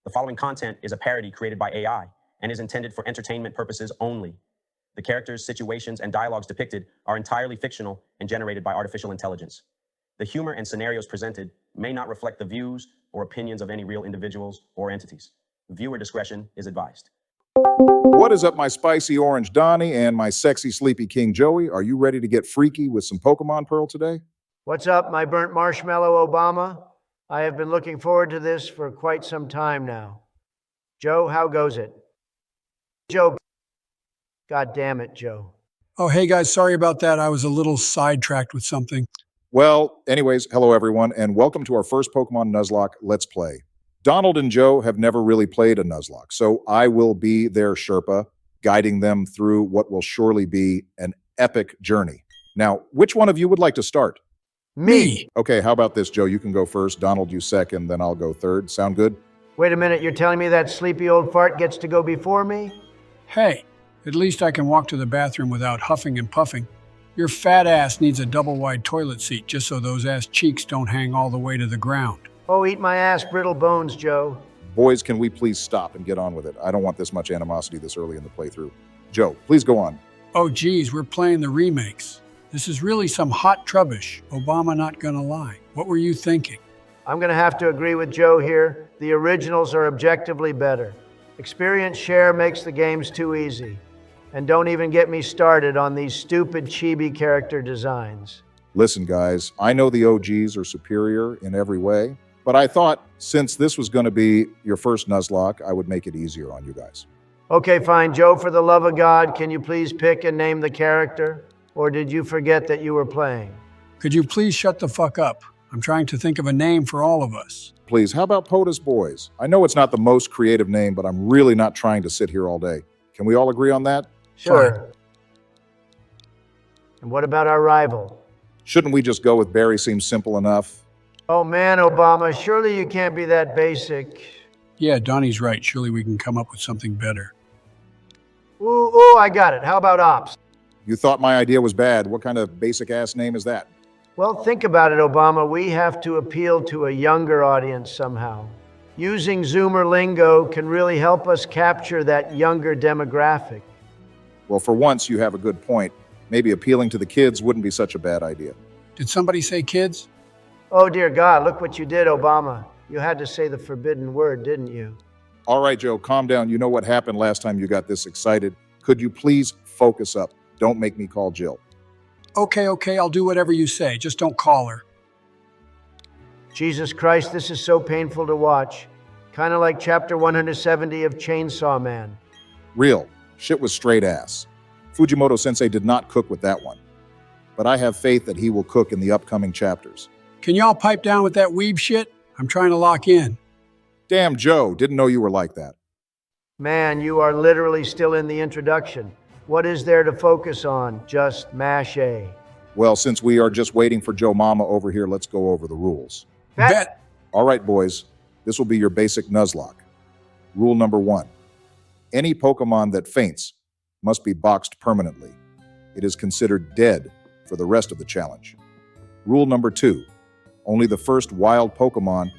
The following content is a parody created by AI and is intended for entertainment purposes only. The characters, situations, and dialogues depicted are entirely fictional and generated by artificial intelligence. The humor and scenarios presented may not reflect the views or opinions of any real individuals or entities. Viewer discretion is advised. What is up, my spicy orange Donnie and my sexy sleepy King Joey? Are you ready to get freaky with some Pokemon Pearl today? What's up, my burnt marshmallow Obama? I have been looking forward to this for quite some time now. Joe, how goes it? Joe. God damn it, Joe. Oh, hey guys, sorry about that. I was a little sidetracked with something. Well, anyways, hello everyone, and welcome to our first Pokemon Nuzlocke Let's Play. Donald and Joe have never really played a Nuzlocke, so I will be their Sherpa, guiding them through what will surely be an epic journey. Now, which one of you would like to start? Me! Okay, how about this, Joe? You can go first, Donald, you second, then I'll go third. Sound good? Wait a minute, you're telling me that sleepy old fart gets to go before me? Hey, at least I can walk to the bathroom without huffing and puffing. Your fat ass needs a double-wide toilet seat just so those ass cheeks don't hang all the way to the ground. Oh, eat my ass, brittle bones, Joe. Boys, can we please stop and get on with it? I don't want this much animosity this early in the playthrough. Joe, please go on. Oh geez, we're playing the remakes. This is really some hot trubbish, Obama not gonna lie. What were you thinking? I'm gonna have to agree with Joe here. The originals are objectively better. Experience share makes the games too easy. And don't even get me started on these stupid chibi character designs. Listen, guys, I know the OGs are superior in every way, but I thought since this was going to be your first Nuzlocke, I would make it easier on you guys. Okay, fine. Joe, for the love of God, can you please pick and name the character? Or did you forget that you were playing? Could you please shut the fuck up? I'm trying to think of a name for all of us. Please, how about POTUS Boys? I know it's not the most creative name, but I'm really not trying to sit here all day. Can we all agree on that? Sure. Fine. And what about our rival? Shouldn't we just go with Barry? Seems simple enough. Oh man, Obama, surely you can't be that basic. Yeah, Donnie's right. Surely we can come up with something better. Ooh, I got it. How about Ops? You thought my idea was bad. What kind of basic-ass name is that? Well, think about it, Obama. We have to appeal to a younger audience somehow. Using Zoomer lingo can really help us capture that younger demographic. Well, for once, you have a good point. Maybe appealing to the kids wouldn't be such a bad idea. Did somebody say kids? Oh, dear God, look what you did, Obama. You had to say the forbidden word, didn't you? All right, Joe, calm down. You know what happened last time you got this excited. Could you please focus up? Don't make me call Jill. Okay, I'll do whatever you say. Just don't call her. Jesus Christ, this is so painful to watch. Kind of like chapter 170 of Chainsaw Man. Real. Shit was straight ass. Fujimoto-sensei did not cook with that one. But I have faith that he will cook in the upcoming chapters. Can y'all pipe down with that weeb shit? I'm trying to lock in. Damn, Joe, didn't know you were like that. Man, you are literally still in the introduction. What is there to focus on? Just mash A. Well, since we are just waiting for Joe Mama over here, let's go over the rules. Bet. All right, boys, this will be your basic Nuzlocke. Rule number 1. Any Pokemon that faints must be boxed permanently. It is considered dead for the rest of the challenge. Rule number 2. Only the first wild Pokemon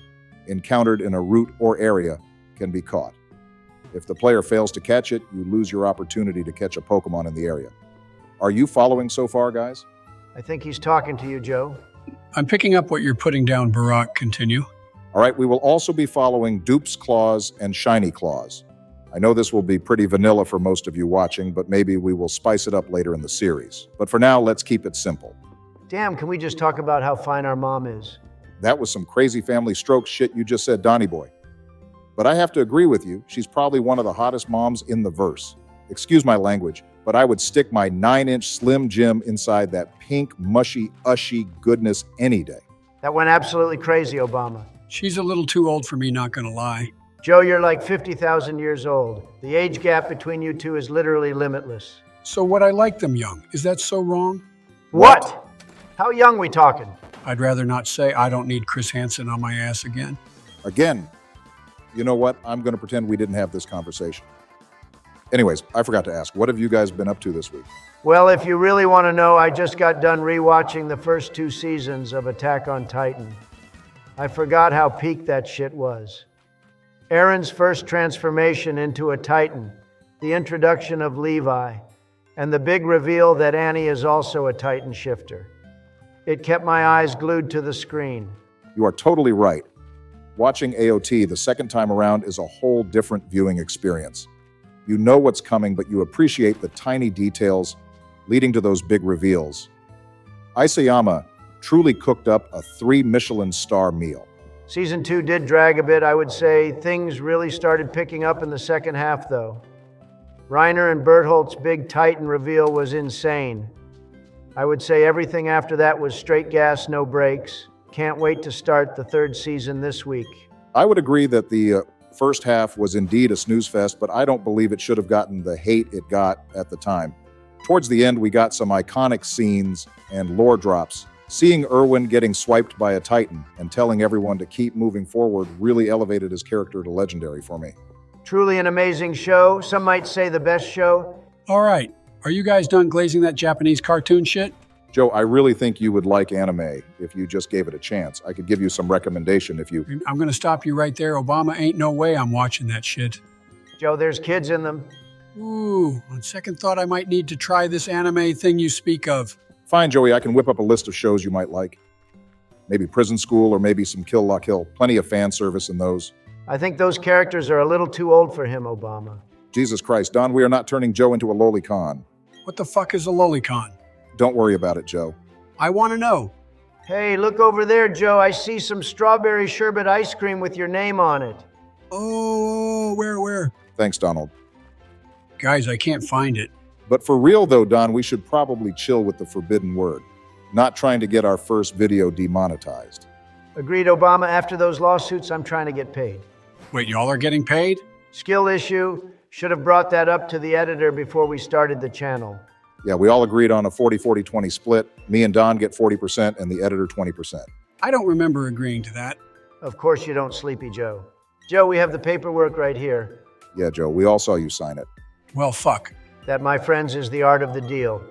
encountered in a route or area can be caught. If the player fails to catch it, you lose your opportunity to catch a Pokemon in the area. Are you following so far, guys? I think he's talking to you, Joe. I'm picking up what you're putting down, Barack. Continue. All right, we will also be following Dupe's Claws and Shiny Claws. I know this will be pretty vanilla for most of you watching, but maybe we will spice it up later in the series. But for now, let's keep it simple. Damn, can we just talk about how fine our mom is? That was some crazy family stroke shit you just said, Donnie boy. But I have to agree with you, she's probably one of the hottest moms in the verse. Excuse my language, but I would stick my 9-inch Slim Jim inside that pink, mushy, ushy goodness any day. That went absolutely crazy, Obama. She's a little too old for me, not gonna lie. Joe, you're like 50,000 years old. The age gap between you two is literally limitless. So would I like them young? Is that so wrong? What? How young we talking? I'd rather not say. I don't need Chris Hansen on my ass again. Again, you know what? I'm going to pretend we didn't have this conversation. Anyways, I forgot to ask, what have you guys been up to this week? Well, if you really want to know, I just got done rewatching the first 2 seasons of Attack on Titan. I forgot how peak that shit was. Aaron's first transformation into a Titan, the introduction of Levi, and the big reveal that Annie is also a Titan shifter. It kept my eyes glued to the screen. You are totally right. Watching AOT the second time around is a whole different viewing experience. You know what's coming, but you appreciate the tiny details leading to those big reveals. Isayama truly cooked up a 3 Michelin star meal. Season 2 did drag a bit, I would say. Things really started picking up in the second half, though. Reiner and Bertholdt's big Titan reveal was insane. I would say everything after that was straight gas, no brakes. Can't wait to start the 3rd season this week. I would agree that the first half was indeed a snooze fest, but I don't believe it should have gotten the hate it got at the time. Towards the end, we got some iconic scenes and lore drops. Seeing Erwin getting swiped by a Titan and telling everyone to keep moving forward really elevated his character to legendary for me. Truly an amazing show. Some might say the best show. All right, are you guys done glazing that Japanese cartoon shit? Joe, I really think you would like anime if you just gave it a chance. I could give you some recommendation if you... I'm going to stop you right there. Obama, ain't no way I'm watching that shit. Joe, there's kids in them. Ooh, on second thought, I might need to try this anime thing you speak of. Fine, Joey, I can whip up a list of shows you might like. Maybe Prison School or maybe some Kill La Kill. Plenty of fan service in those. I think those characters are a little too old for him, Obama. Jesus Christ, Don, we are not turning Joe into a lolicon. What the fuck is a lolicon? Don't worry about it, Joe. I want to know. Hey, look over there, Joe. I see some strawberry sherbet ice cream with your name on it. Oh, where? Thanks, Donald. Guys, I can't find it. But for real though, Don, we should probably chill with the forbidden word. Not trying to get our first video demonetized. Agreed, Obama. After those lawsuits, I'm trying to get paid. Wait, y'all are getting paid? Skill issue. Should have brought that up to the editor before we started the channel. Yeah, we all agreed on a 40-40-20 split. Me and Don get 40% and the editor 20%. I don't remember agreeing to that. Of course you don't, Sleepy Joe. Joe, we have the paperwork right here. Yeah, Joe, we all saw you sign it. Well, fuck. That, my friends, is the art of the deal.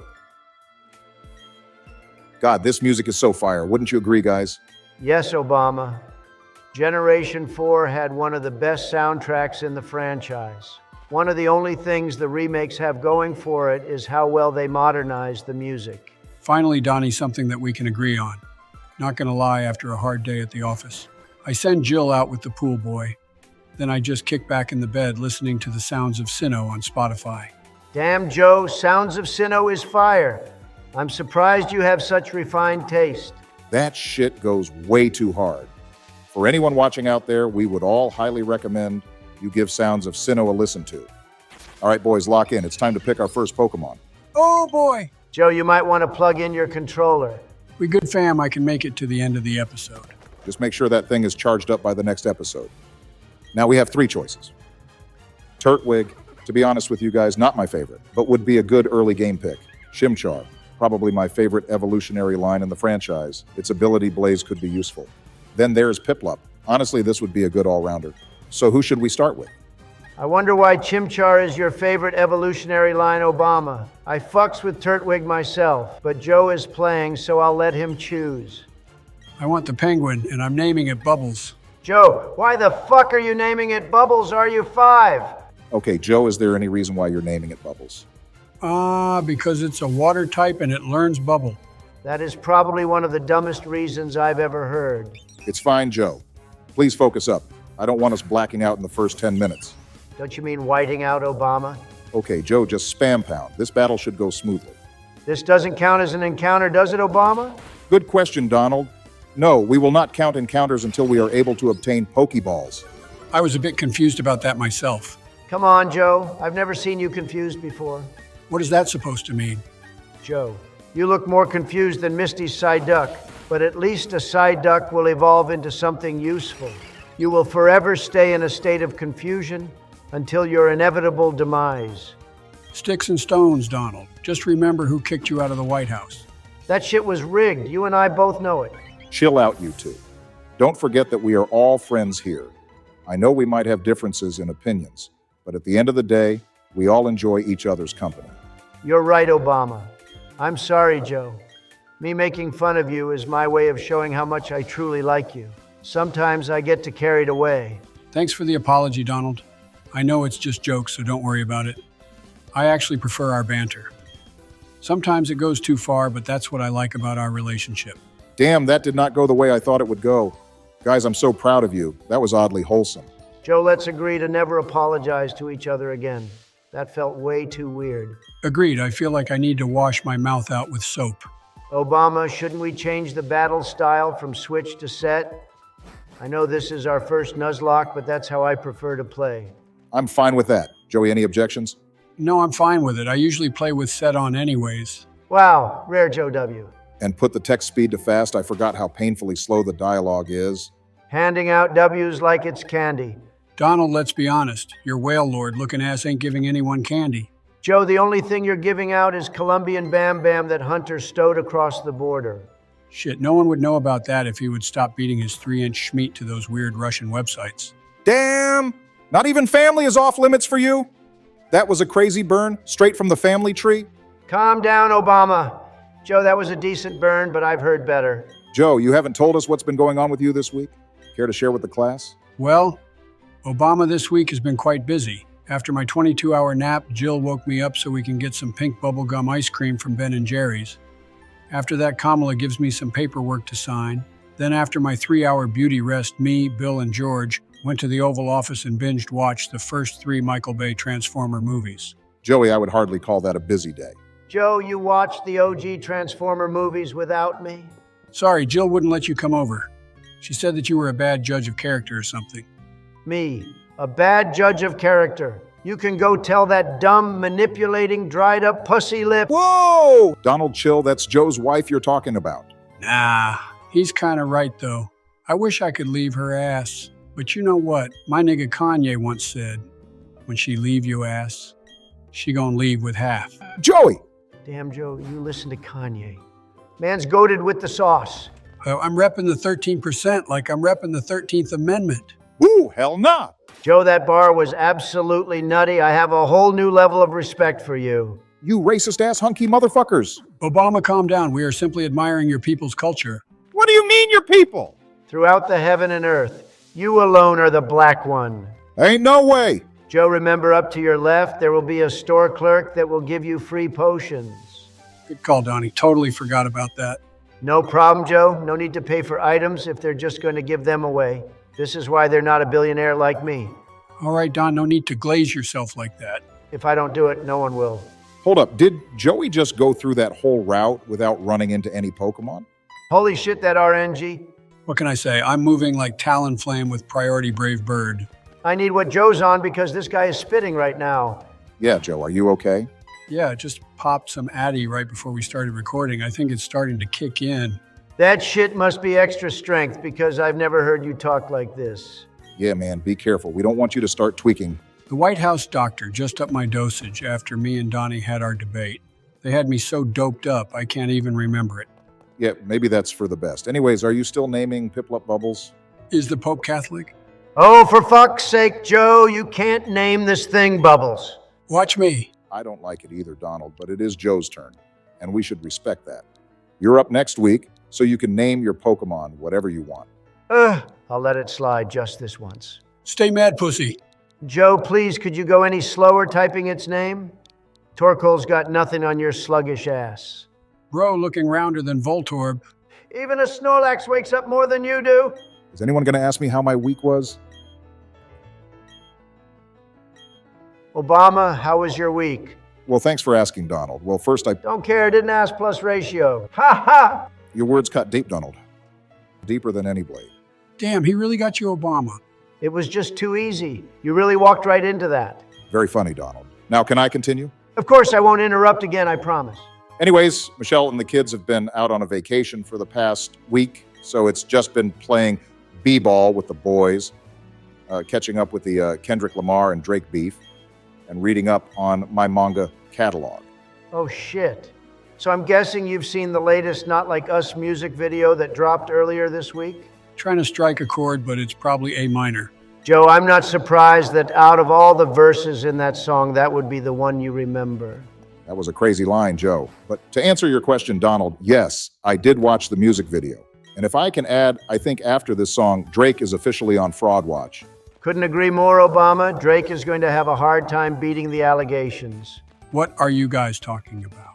God, this music is so fire. Wouldn't you agree, guys? Yes, Obama. Generation 4 had one of the best soundtracks in the franchise. One of the only things the remakes have going for it is how well they modernize the music. Finally, Donnie, something that we can agree on. Not gonna lie, after a hard day at the office. I send Jill out with the pool boy. Then I just kick back in the bed listening to the sounds of Sinnoh on Spotify. Damn, Joe, Sounds of Sinnoh is fire. I'm surprised you have such refined taste. That shit goes way too hard. For anyone watching out there, we would all highly recommend you give Sounds of Sinnoh a listen to. All right, boys, lock in. It's time to pick our first Pokemon. Oh boy! Joe, you might want to plug in your controller. We good fam, I can make it to the end of the episode. Just make sure that thing is charged up by the next episode. Now we have 3 choices. Turtwig, to be honest with you guys, not my favorite, but would be a good early game pick. Chimchar, probably my favorite evolutionary line in the franchise. Its ability Blaze could be useful. Then there's Piplup. Honestly, this would be a good all-rounder. So who should we start with? I wonder why Chimchar is your favorite evolutionary line, Obama. I fucks with Turtwig myself, but Joe is playing, so I'll let him choose. I want the penguin, and I'm naming it Bubbles. Joe, why the fuck are you naming it Bubbles? Are you 5? Okay, Joe, is there any reason why you're naming it Bubbles? Because it's a water type and it learns bubble. That is probably one of the dumbest reasons I've ever heard. It's fine, Joe. Please focus up. I don't want us blacking out in the first 10 minutes. Don't you mean whiting out, Obama? Okay, Joe, just spam pound. This battle should go smoothly. This doesn't count as an encounter, does it, Obama? Good question, Donald. No, we will not count encounters until we are able to obtain Pokeballs. I was a bit confused about that myself. Come on, Joe. I've never seen you confused before. What is that supposed to mean? Joe, you look more confused than Misty's Psyduck, but at least a Psyduck will evolve into something useful. You will forever stay in a state of confusion until your inevitable demise. Sticks and stones, Donald. Just remember who kicked you out of the White House. That shit was rigged. You and I both know it. Chill out, you two. Don't forget that we are all friends here. I know we might have differences in opinions, but at the end of the day, we all enjoy each other's company. You're right, Obama. I'm sorry, Joe. Me making fun of you is my way of showing how much I truly like you. Sometimes I get carried away. Thanks for the apology, Donald. I know it's just jokes, so don't worry about it. I actually prefer our banter. Sometimes it goes too far, but that's what I like about our relationship. Damn, that did not go the way I thought it would go. Guys, I'm so proud of you. That was oddly wholesome. Joe, let's agree to never apologize to each other again. That felt way too weird. Agreed, I feel like I need to wash my mouth out with soap. Obama, shouldn't we change the battle style from switch to set? I know this is our first Nuzlocke, but that's how I prefer to play. I'm fine with that. Joey, any objections? No, I'm fine with it. I usually play with set on anyways. Wow, rare Joe W. And put the text speed to fast. I forgot how painfully slow the dialogue is. Handing out W's like it's candy. Donald, let's be honest. Your whale lord looking ass ain't giving anyone candy. Joe, the only thing you're giving out is Colombian Bam Bam that Hunter stowed across the border. Shit, no one would know about that if he would stop beating his 3-inch schmeat to those weird Russian websites. Damn! Not even family is off limits for you? That was a crazy burn, straight from the family tree? Calm down, Obama. Joe, that was a decent burn, but I've heard better. Joe, you haven't told us what's been going on with you this week? Care to share with the class? Well, Obama this week has been quite busy. After my 22-hour nap, Jill woke me up so we can get some pink bubblegum ice cream from Ben & Jerry's. After that, Kamala gives me some paperwork to sign. Then after my 3-hour beauty rest, me, Bill, and George went to the Oval Office and binged-watched the first 3 Michael Bay Transformer movies. Joey, I would hardly call that a busy day. Joe, you watched the OG Transformer movies without me? Sorry, Jill wouldn't let you come over. She said that you were a bad judge of character or something. Me, a bad judge of character. You can go tell that dumb, manipulating, dried-up pussy lip. Whoa! Donald, chill. That's Joe's wife you're talking about. Nah, he's kinda right though. I wish I could leave her ass. But you know what? My nigga Kanye once said, when she leave your ass, she gonna leave with half. Joey! Damn, Joe, you listen to Kanye. Man's goated with the sauce. I'm repping the 13% like I'm repping the 13th Amendment. Ooh, hell nah! Joe, that bar was absolutely nutty. I have a whole new level of respect for you. You racist-ass hunky motherfuckers! Obama, calm down. We are simply admiring your people's culture. What do you mean, your people? Throughout the heaven and earth, you alone are the black one. Ain't no way! Joe, remember up to your left, there will be a store clerk that will give you free potions. Good call, Donnie. Totally forgot about that. No problem, Joe. No need to pay for items if they're just going to give them away. This is why they're not a billionaire like me. All right, Don, no need to glaze yourself like that. If I don't do it, no one will. Hold up, did Joey just go through that whole route without running into any Pokemon? Holy shit, that RNG. What can I say? I'm moving like Talonflame with Priority Brave Bird. I need what Joe's on because this guy is spitting right now. Yeah, Joe, are you okay? Yeah, just popped some Addy right before we started recording. I think it's starting to kick in. That shit must be extra strength because I've never heard you talk like this. Yeah, man, be careful. We don't want you to start tweaking. The White House doctor just upped my dosage after me and Donnie had our debate. They had me so doped up, I can't even remember it. Yeah, maybe that's for the best. Anyways, are you still naming Piplup Bubbles? Is the Pope Catholic? Oh, for fuck's sake, Joe, you can't name this thing Bubbles. Watch me. I don't like it either, Donald, but it is Joe's turn, and we should respect that. You're up next week, so you can name your Pokemon whatever you want. I'll let it slide just this once. Stay mad, pussy. Joe, please, could you go any slower typing its name? Torkoal's got nothing on your sluggish ass. Bro looking rounder than Voltorb. Even a Snorlax wakes up more than you do. Is anyone going to ask me how my week was? Obama, how was your week? Well, thanks for asking, Donald. Well, first Don't care, didn't ask plus ratio. Ha ha! Your words cut deep, Donald. Deeper than any blade. Damn, he really got you Obama. It was just too easy. You really walked right into that. Very funny, Donald. Now, can I continue? Of course, I won't interrupt again, I promise. Anyways, Michelle and the kids have been out on a vacation for the past week, so it's just been playing b-ball with the boys, catching up with the Kendrick Lamar and Drake beef, and reading up on my manga catalog. Oh, shit. So I'm guessing you've seen the latest Not Like Us music video that dropped earlier this week? Trying to strike a chord, but it's probably A minor. Joe, I'm not surprised that out of all the verses in that song, that would be the one you remember. That was a crazy line, Joe. But to answer your question, Donald, yes, I did watch the music video. And if I can add, I think after this song, Drake is officially on Fraud Watch. Couldn't agree more, Obama. Drake is going to have a hard time beating the allegations. What are you guys talking about?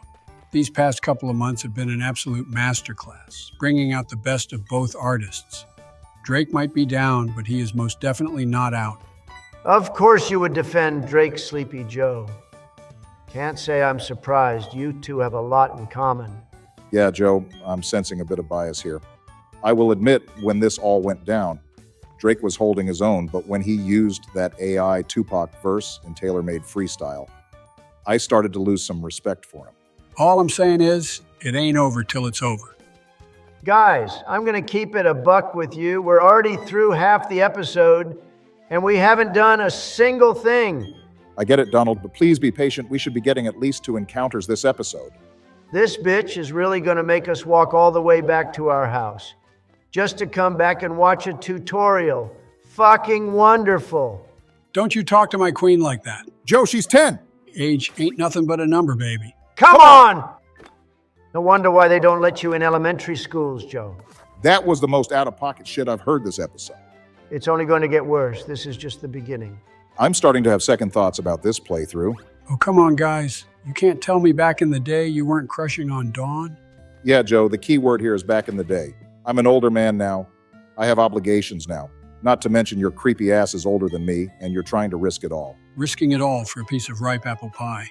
These past couple of months have been an absolute masterclass, bringing out the best of both artists. Drake might be down, but he is most definitely not out. Of course you would defend Drake, Sleepy Joe. Can't say I'm surprised. You two have a lot in common. Yeah, Joe, I'm sensing a bit of bias here. I will admit, when this all went down, Drake was holding his own, but when he used that AI Tupac verse in tailor-made freestyle, I started to lose some respect for him. All I'm saying is, it ain't over till it's over. Guys, I'm going to keep it a buck with you. We're already through half the episode, and we haven't done a single thing. I get it, Donald, but please be patient. We should be getting at least 2 encounters this episode. This bitch is really going to make us walk all the way back to our house, just to come back and watch a tutorial. Fucking wonderful. Don't you talk to my queen like that. Joe, she's 10! Age ain't nothing but a number, baby. Come on! No wonder why they don't let you in elementary schools, Joe. That was the most out-of-pocket shit I've heard this episode. It's only going to get worse. This is just the beginning. I'm starting to have second thoughts about this playthrough. Oh, come on, guys. You can't tell me back in the day you weren't crushing on Dawn? Yeah, Joe, the key word here is back in the day. I'm an older man now. I have obligations now. Not to mention your creepy ass is older than me, and you're trying to risk it all. Risking it all for a piece of ripe apple pie.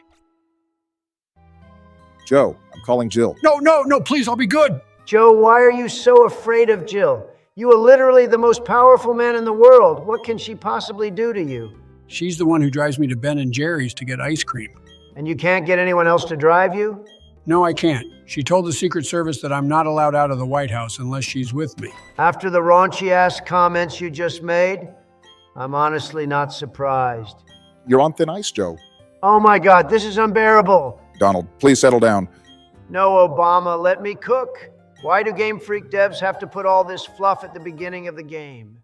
Joe, I'm calling Jill. No, please, I'll be good. Joe, why are you so afraid of Jill? You are literally the most powerful man in the world. What can she possibly do to you? She's the one who drives me to Ben & Jerry's to get ice cream. And you can't get anyone else to drive you? No, I can't. She told the Secret Service that I'm not allowed out of the White House unless she's with me. After the raunchy-ass comments you just made, I'm honestly not surprised. You're on thin ice, Joe. Oh my God, this is unbearable. Donald, please settle down. No, Obama, let me cook. Why do Game Freak devs have to put all this fluff at the beginning of the game?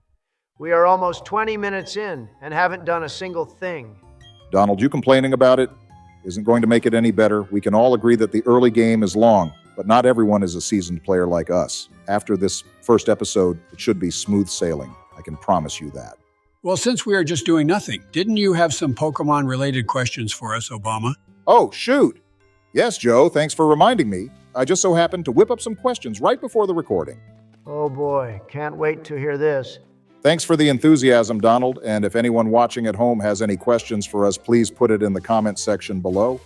We are almost 20 minutes in and haven't done a single thing. Donald, you complaining about it isn't going to make it any better. We can all agree that the early game is long, but not everyone is a seasoned player like us. After this first episode, it should be smooth sailing. I can promise you that. Well, since we are just doing nothing, didn't you have some Pokemon-related questions for us, Obama? Oh, shoot. Yes, Joe, thanks for reminding me. I just so happened to whip up some questions right before the recording. Oh boy, can't wait to hear this. Thanks for the enthusiasm, Donald, and if anyone watching at home has any questions for us, please put it in the comment section below.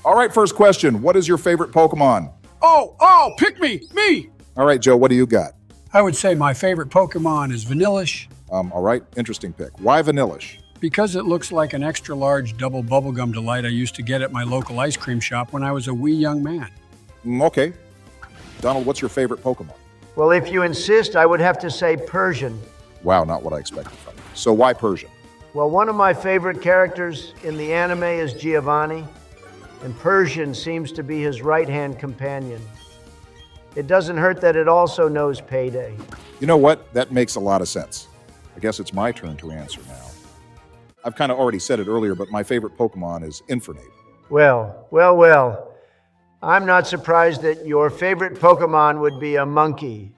All right, first question. What is your favorite Pokemon? Oh, pick me! All right, Joe, what do you got? I would say my favorite Pokemon is Vanillish. All right, interesting pick. Why Vanillish? Because it looks like an extra large double bubblegum delight I used to get at my local ice cream shop when I was a wee young man. Okay. Donald, what's your favorite Pokemon? Well, if you insist, I would have to say Persian. Wow, not what I expected from you. So why Persian? Well, one of my favorite characters in the anime is Giovanni, and Persian seems to be his right-hand companion. It doesn't hurt that it also knows payday. You know what? That makes a lot of sense. I guess it's my turn to answer now. I've kind of already said it earlier, but my favorite Pokemon is Infernape. Well. I'm not surprised that your favorite Pokemon would be a monkey.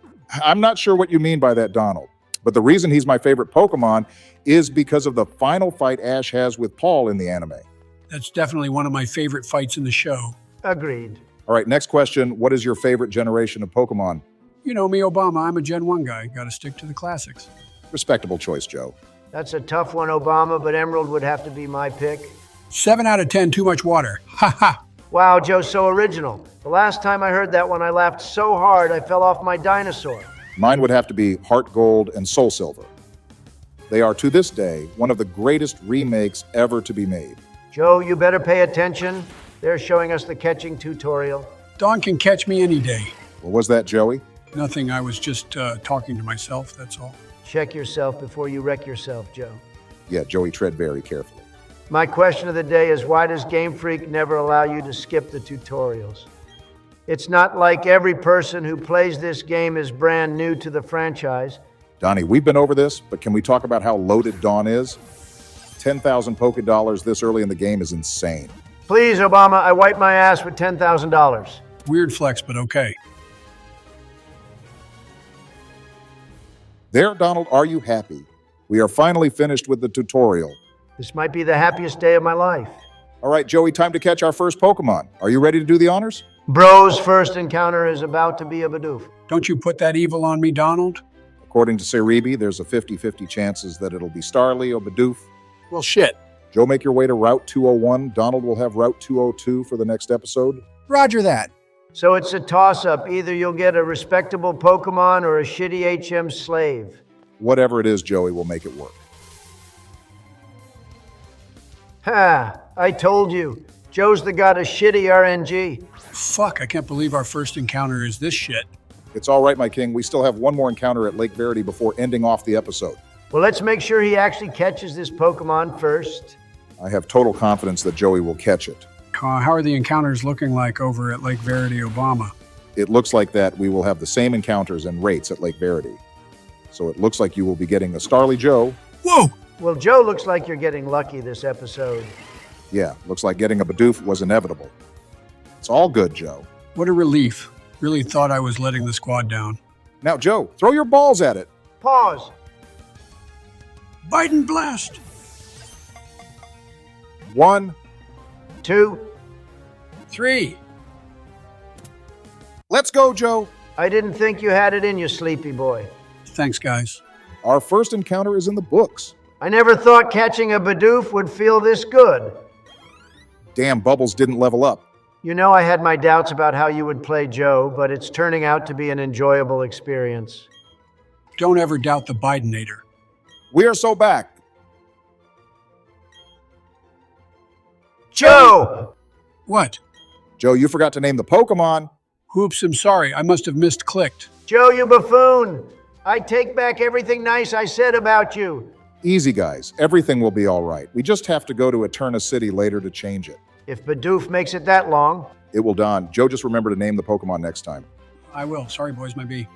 I'm not sure what you mean by that, Donald. But the reason he's my favorite Pokemon is because of the final fight Ash has with Paul in the anime. That's definitely one of my favorite fights in the show. Agreed. All right, next question. What is your favorite generation of Pokemon? You know me, Obama. I'm a Gen 1 guy. Gotta stick to the classics. Respectable choice, Joe. That's a tough one, Obama, but Emerald would have to be my pick. 7 out of 10, too much water. Ha ha! Wow, Joe, so original. The last time I heard that one, I laughed so hard I fell off my dinosaur. Mine would have to be Heart Gold and Soul Silver. They are, to this day, one of the greatest remakes ever to be made. Joe, you better pay attention. They're showing us the catching tutorial. Dawn can catch me any day. What was that, Joey? Nothing, I was just talking to myself, that's all. Check yourself before you wreck yourself, Joe. Yeah, Joey, tread very carefully. My question of the day is, why does Game Freak never allow you to skip the tutorials? It's not like every person who plays this game is brand new to the franchise. Donnie, we've been over this, but can we talk about how loaded Dawn is? 10,000 Poké Dollars this early in the game is insane. Please, Obama, I wipe my ass with $10,000. Weird flex, but okay. There, Donald, are you happy? We are finally finished with the tutorial. This might be the happiest day of my life. All right, Joey, time to catch our first Pokemon. Are you ready to do the honors? Bro's first encounter is about to be a Bidoof. Don't you put that evil on me, Donald? According to Cerebi, there's a 50-50 chances that it'll be Starly or Bidoof. Well, shit. Joe, make your way to Route 201. Donald will have Route 202 for the next episode. Roger that. So it's a toss-up. Either you'll get a respectable Pokemon or a shitty HM slave. Whatever it is, Joey will make it work. Ha! I told you. Joe's the god of shitty RNG. Fuck, I can't believe our first encounter is this shit. It's all right, my king. We still have one more encounter at Lake Verity before ending off the episode. Well, let's make sure he actually catches this Pokemon first. I have total confidence that Joey will catch it. How are the encounters looking like over at Lake Verity, Obama? It looks like that we will have the same encounters and rates at Lake Verity. So it looks like you will be getting a Starly Joe. Whoa! Well, Joe, looks like you're getting lucky this episode. Yeah, looks like getting a Bidoof was inevitable. It's all good, Joe. What a relief. Really thought I was letting the squad down. Now, Joe, throw your balls at it. Pause. Biden blast! 1, 2. 3. Let's go, Joe. I didn't think you had it in you, sleepy boy. Thanks, guys. Our first encounter is in the books. I never thought catching a Bidoof would feel this good. Damn, Bubbles didn't level up. You know, I had my doubts about how you would play Joe, but it's turning out to be an enjoyable experience. Don't ever doubt the Bidenator. We are so back. Joe! What? Joe, you forgot to name the Pokemon. Oops, I'm sorry. I must have misclicked. Joe, you buffoon! I take back everything nice I said about you. Easy, guys. Everything will be all right. We just have to go to Eterna City later to change it. If Bidoof makes it that long. It will dawn. Joe, just remember to name the Pokemon next time. I will. Sorry, boys, my bee.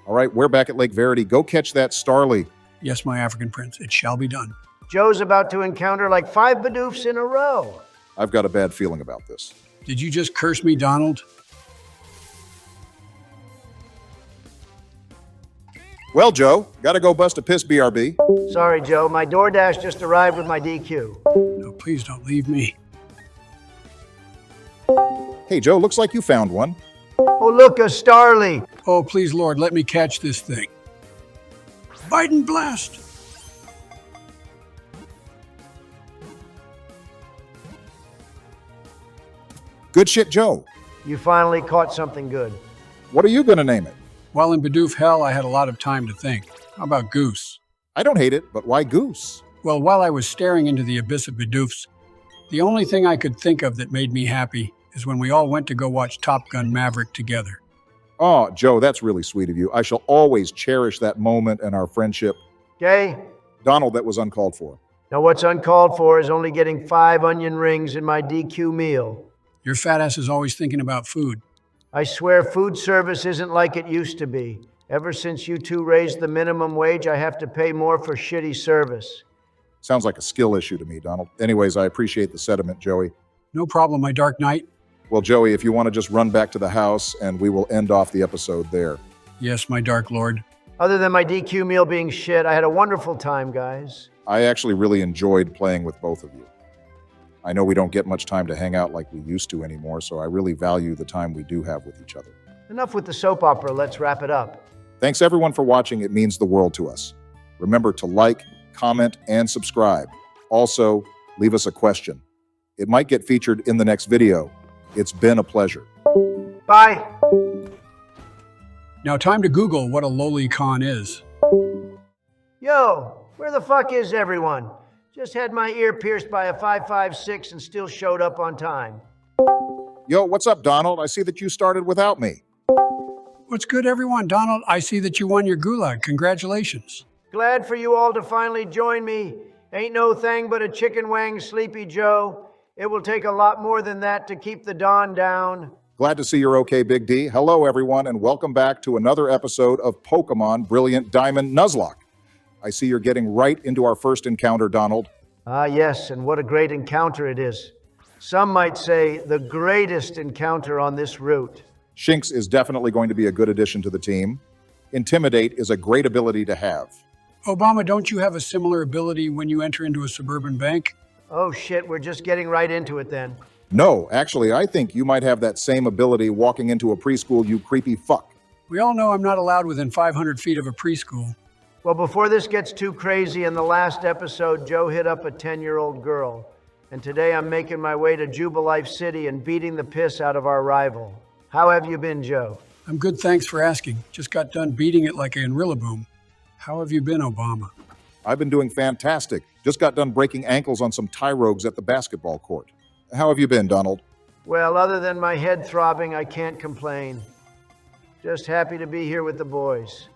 All right, we're back at Lake Verity. Go catch that Starly. Yes, my African prince. It shall be done. Joe's about to encounter like 5 Bidoofs in a row. I've got a bad feeling about this. Did you just curse me, Donald? Well, Joe, gotta go bust a piss, BRB. Sorry, Joe. My DoorDash just arrived with my DQ. No, please don't leave me. Hey, Joe, looks like you found one. Oh, look, a Starly. Oh, please, Lord, let me catch this thing. Biden blast! Good shit, Joe. You finally caught something good. What are you gonna name it? While in Bidoof hell, I had a lot of time to think. How about Goose? I don't hate it, but why Goose? Well, while I was staring into the abyss of Bidoofs, the only thing I could think of that made me happy is when we all went to go watch Top Gun Maverick together. Oh, Joe, that's really sweet of you. I shall always cherish that moment and our friendship. Okay? Donald, that was uncalled for. Now, what's uncalled for is only getting 5 onion rings in my DQ meal. Your fat ass is always thinking about food. I swear food service isn't like it used to be. Ever since you two raised the minimum wage, I have to pay more for shitty service. Sounds like a skill issue to me, Donald. Anyways, I appreciate the sentiment, Joey. No problem, my Dark Knight. Well, Joey, if you want to just run back to the house and we will end off the episode there. Yes, my Dark Lord. Other than my DQ meal being shit, I had a wonderful time, guys. I actually really enjoyed playing with both of you. I know we don't get much time to hang out like we used to anymore, so I really value the time we do have with each other. Enough with the soap opera, let's wrap it up. Thanks everyone for watching. It means the world to us. Remember to like, comment, and subscribe. Also, leave us a question. It might get featured in the next video. It's been a pleasure. Bye. Now time to Google what a lolicon is. Yo, where the fuck is everyone? Just had my ear pierced by a 5.56 and still showed up on time. Yo, what's up, Donald? I see that you started without me. What's good, everyone? Donald, I see that you won your gulag. Congratulations. Glad for you all to finally join me. Ain't no thing but a chicken wang, Sleepy Joe. It will take a lot more than that to keep the dawn down. Glad to see you're okay, Big D. Hello, everyone, and welcome back to another episode of Pokémon Brilliant Diamond Nuzlocke. I see you're getting right into our first encounter, Donald. Ah, yes, and what a great encounter it is. Some might say the greatest encounter on this route. Shinx is definitely going to be a good addition to the team. Intimidate is a great ability to have. Obama, don't you have a similar ability when you enter into a suburban bank? Oh shit, we're just getting right into it then. No, actually, I think you might have that same ability walking into a preschool, you creepy fuck. We all know I'm not allowed within 500 feet of a preschool. Well, before this gets too crazy, in the last episode, Joe hit up a 10-year-old girl. And today I'm making my way to Jubilife City and beating the piss out of our rival. How have you been, Joe? I'm good, thanks for asking. Just got done beating it like in Rillaboom. How have you been, Obama? I've been doing fantastic. Just got done breaking ankles on some tie rogues at the basketball court. How have you been, Donald? Well, other than my head throbbing, I can't complain. Just happy to be here with the boys.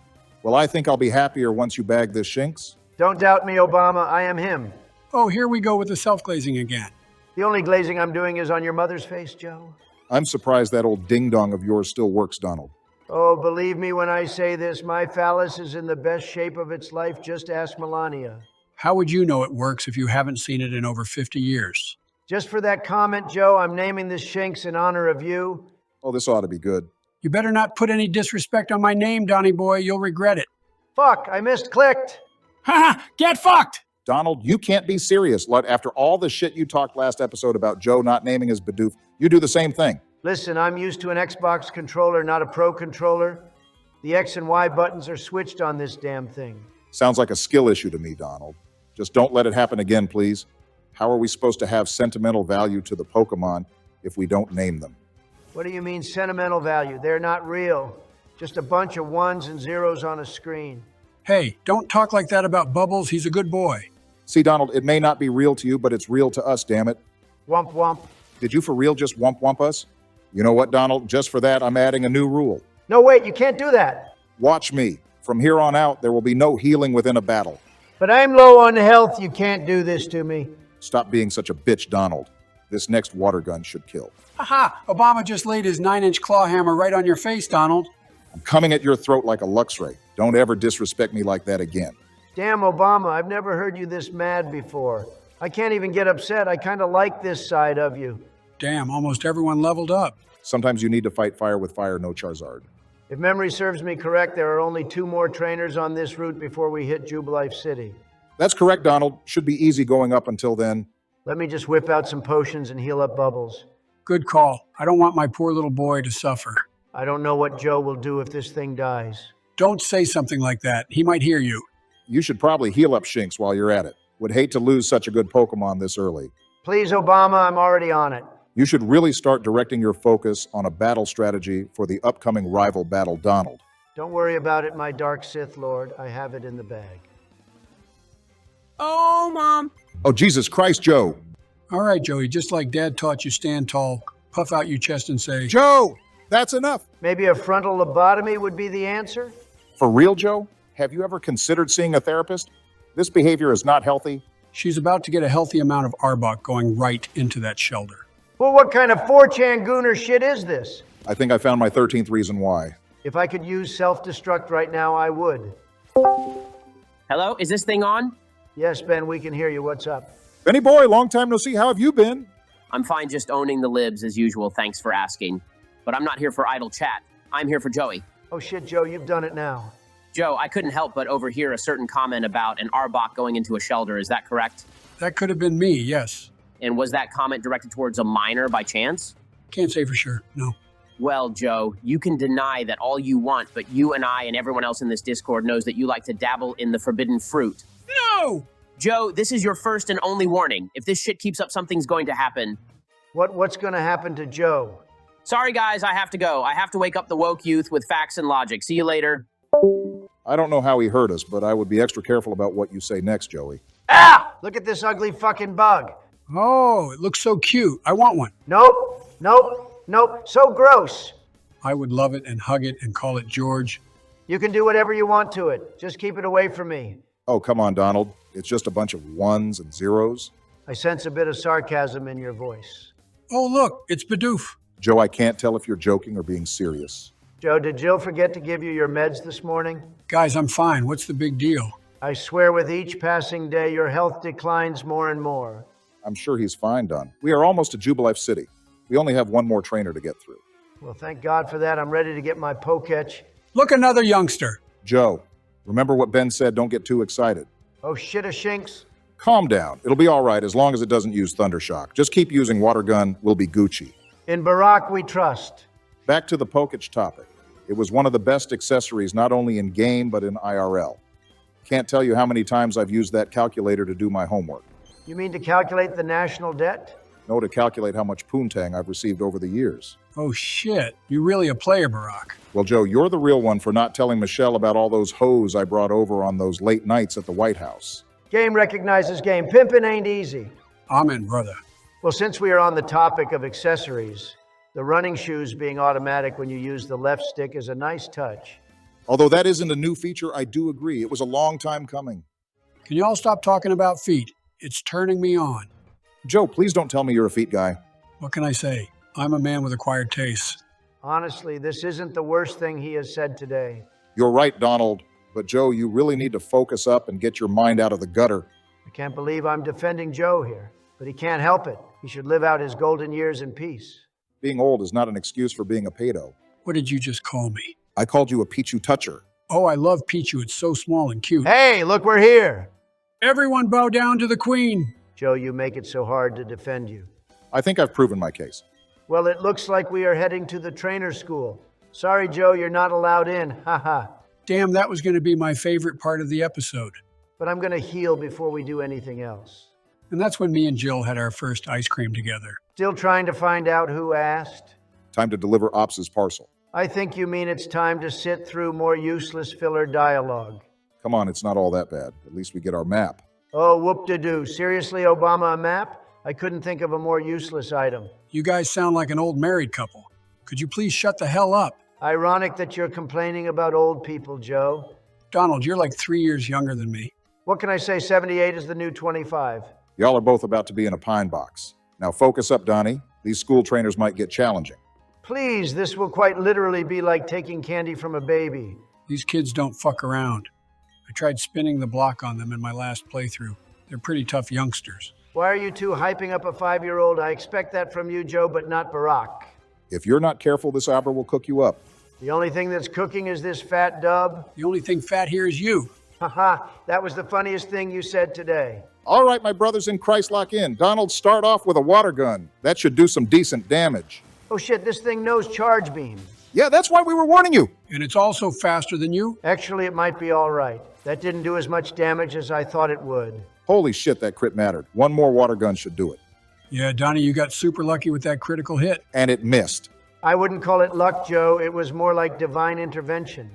Well, I think I'll be happier once you bag this Shinx. Don't doubt me, Obama. I am him. Oh, here we go with the self-glazing again. The only glazing I'm doing is on your mother's face, Joe. I'm surprised that old ding-dong of yours still works, Donald. Oh, believe me when I say this, my phallus is in the best shape of its life. Just ask Melania. How would you know it works if you haven't seen it in over 50 years? Just for that comment, Joe, I'm naming this Shinx in honor of you. Oh, this ought to be good. You better not put any disrespect on my name, Donnie boy. You'll regret it. Fuck, I misclicked. Ha! Get fucked! Donald, you can't be serious. After all the shit you talked last episode about Joe not naming his Bidoof, you do the same thing. Listen, I'm used to an Xbox controller, not a Pro controller. The X and Y buttons are switched on this damn thing. Sounds like a skill issue to me, Donald. Just don't let it happen again, please. How are we supposed to have sentimental value to the Pokémon if we don't name them? What do you mean sentimental value? They're not real. Just a bunch of ones and zeros on a screen. Hey, don't talk like that about Bubbles. He's a good boy. See, Donald, it may not be real to you, but it's real to us, damn it. Womp womp. Did you for real just womp us? You know what, Donald? Just for that, I'm adding a new rule. No, wait, you can't do that. Watch me. From here on out, there will be no healing within a battle. But I'm low on health. You can't do this to me. Stop being such a bitch, Donald. This next water gun should kill. Aha! Obama just laid his 9-inch claw hammer right on your face, Donald. I'm coming at your throat like a Luxray. Don't ever disrespect me like that again. Damn, Obama, I've never heard you this mad before. I can't even get upset. I kind of like this side of you. Damn, almost everyone leveled up. Sometimes you need to fight fire with fire, no Charizard. If memory serves me correct, there are only 2 more trainers on this route before we hit Jubilife City. That's correct, Donald. Should be easy going up until then. Let me just whip out some potions and heal up Bubbles. Good call. I don't want my poor little boy to suffer. I don't know what Joe will do if this thing dies. Don't say something like that. He might hear you. You should probably heal up Shinx while you're at it. Would hate to lose such a good Pokemon this early. Please, Obama, I'm already on it. You should really start directing your focus on a battle strategy for the upcoming rival battle, Donald. Don't worry about it, my dark Sith Lord. I have it in the bag. Oh, Mom. Oh, Jesus Christ, Joe. All right, Joey, just like Dad taught you, stand tall, puff out your chest and say, Joe, that's enough. Maybe a frontal lobotomy would be the answer? For real, Joe? Have you ever considered seeing a therapist? This behavior is not healthy. She's about to get a healthy amount of Arbok going right into that shelter. Well, what kind of 4chan gooner shit is this? I think I found my 13th reason why. If I could use self-destruct right now, I would. Hello, is this thing on? Yes, Ben, we can hear you. What's up? Benny boy, long time no see. How have you been? I'm fine, just owning the libs as usual, thanks for asking. But I'm not here for idle chat. I'm here for Joey. Oh shit, Joe, you've done it now. Joe, I couldn't help but overhear a certain comment about an Arbok going into a shelter, is that correct? That could have been me, yes. And was that comment directed towards a minor by chance? Can't say for sure, no. Well, Joe, you can deny that all you want, but you and I and everyone else in this Discord knows that you like to dabble in the forbidden fruit. No! Joe, this is your first and only warning. If this shit keeps up, something's going to happen. What's gonna happen to Joe? Sorry, guys, I have to go. I have to wake up the woke youth with facts and logic. See you later. I don't know how he hurt us, but I would be extra careful about what you say next, Joey. Ah! Look at this ugly fucking bug. Oh, it looks so cute. I want one. Nope, nope, nope. So gross. I would love it and hug it and call it George. You can do whatever you want to it. Just keep it away from me. Oh, come on, Donald. It's just a bunch of ones and zeros. I sense a bit of sarcasm in your voice. Oh, look, it's Bidoof. Joe, I can't tell if you're joking or being serious. Joe, did Jill forget to give you your meds this morning? Guys, I'm fine. What's the big deal? I swear with each passing day, your health declines more and more. I'm sure he's fine, Don. We are almost to Jubilife City. We only have one more trainer to get through. Well, thank God for that. I'm ready to get my Poketch. Look, another youngster. Joe, Remember what Ben said, don't get too excited. Oh shit, a Shinx. Calm down. It'll be all right as long as it doesn't use Thundershock. Just keep using Water Gun, we'll be Gucci. In Barack we trust. Back to the Pokich topic. It was one of the best accessories not only in game but in IRL. Can't tell you how many times I've used that calculator to do my homework. You mean to calculate the national debt? No, to calculate how much poontang I've received over the years. Oh shit, you're really a player, Barack. Well, Joe, you're the real one for not telling Michelle about all those hoes I brought over on those late nights at the White House. Game recognizes game. Pimpin' ain't easy. Amen, brother. Well, since we are on the topic of accessories, the running shoes being automatic when you use the left stick is a nice touch. Although that isn't a new feature, I do agree. It was a long time coming. Can you all stop talking about feet? It's turning me on. Joe, please don't tell me you're a feet guy. What can I say? I'm a man with acquired tastes. Honestly, this isn't the worst thing he has said today. You're right, Donald. But Joe, you really need to focus up and get your mind out of the gutter. I can't believe I'm defending Joe here, but he can't help it. He should live out his golden years in peace. Being old is not an excuse for being a pedo. What did you just call me? I called you a Pichu toucher. Oh, I love Pichu. It's so small and cute. Hey, look, we're here. Everyone bow down to the queen. Joe, you make it so hard to defend you. I think I've proven my case. Well, it looks like we are heading to the trainer school. Sorry, Joe, you're not allowed in. Haha. Damn, that was going to be my favorite part of the episode. But I'm going to heal before we do anything else. And that's when me and Jill had our first ice cream together. Still trying to find out who asked? Time to deliver Ops' parcel. I think you mean it's time to sit through more useless filler dialogue. Come on, it's not all that bad. At least we get our map. Oh, whoop-de-doo. Seriously, Obama, a map? I couldn't think of a more useless item. You guys sound like an old married couple. Could you please shut the hell up? Ironic that you're complaining about old people, Joe. Donald, you're like 3 years younger than me. What can I say? 78 is the new 25. Y'all are both about to be in a pine box. Now focus up, Donnie. These school trainers might get challenging. Please, this will quite literally be like taking candy from a baby. These kids don't fuck around. I tried spinning the block on them in my last playthrough. They're pretty tough youngsters. Why are you two hyping up a 5-year-old? I expect that from you, Joe, but not Barack. If you're not careful, this Abra will cook you up. The only thing that's cooking is this fat dub. The only thing fat here is you. Haha, that was the funniest thing you said today. All right, my brothers in Christ, lock in. Donald, start off with a water gun. That should do some decent damage. Oh shit, this thing knows charge beam. Yeah, that's why we were warning you. And it's also faster than you? Actually, it might be all right. That didn't do as much damage as I thought it would. Holy shit, that crit mattered. One more water gun should do it. Yeah, Donnie, you got super lucky with that critical hit. And it missed. I wouldn't call it luck, Joe. It was more like divine intervention.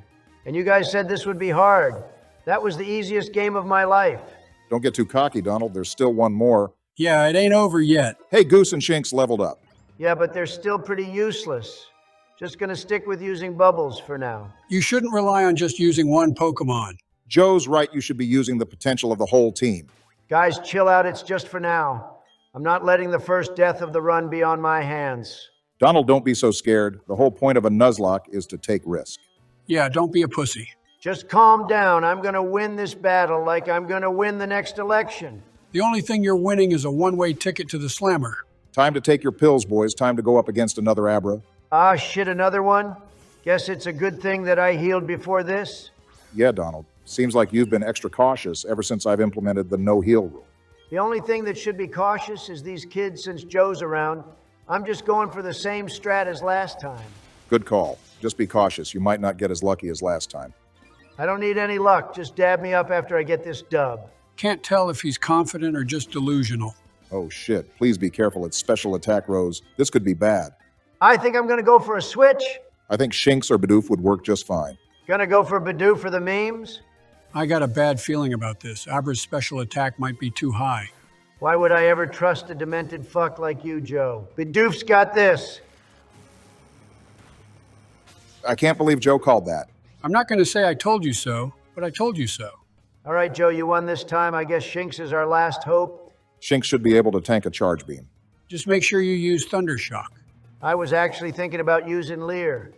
And you guys said this would be hard. That was the easiest game of my life. Don't get too cocky, Donald. There's still one more. Yeah, it ain't over yet. Hey, Goose and Shinx leveled up. Yeah, but they're still pretty useless. Just gonna stick with using bubbles for now. You shouldn't rely on just using one Pokemon. Joe's right, you should be using the potential of the whole team. Guys, chill out. It's just for now. I'm not letting the first death of the run be on my hands. Donald, don't be so scared. The whole point of a Nuzlocke is to take risk. Yeah, don't be a pussy. Just calm down. I'm gonna win this battle like I'm gonna win the next election. The only thing you're winning is a one-way ticket to the Slammer. Time to take your pills, boys. Time to go up against another Abra. Ah, shit, another one? Guess it's a good thing that I healed before this. Yeah, Donald. Seems like you've been extra cautious ever since I've implemented the no-heal rule. The only thing that should be cautious is these kids since Joe's around. I'm just going for the same strat as last time. Good call. Just be cautious. You might not get as lucky as last time. I don't need any luck. Just dab me up after I get this dub. Can't tell if he's confident or just delusional. Oh shit. Please be careful. It's special attack rows. This could be bad. I think I'm gonna go for a switch. I think Shinx or Bidoof would work just fine. Gonna go for Badoo for the memes? I got a bad feeling about this. Abra's special attack might be too high. Why would I ever trust a demented fuck like you, Joe? Bidoof's got this. I can't believe Joe called that. I'm not going to say I told you so, but I told you so. All right, Joe, you won this time. I guess Shinx is our last hope. Shinx should be able to tank a charge beam. Just make sure you use Thundershock. I was actually thinking about using Leer.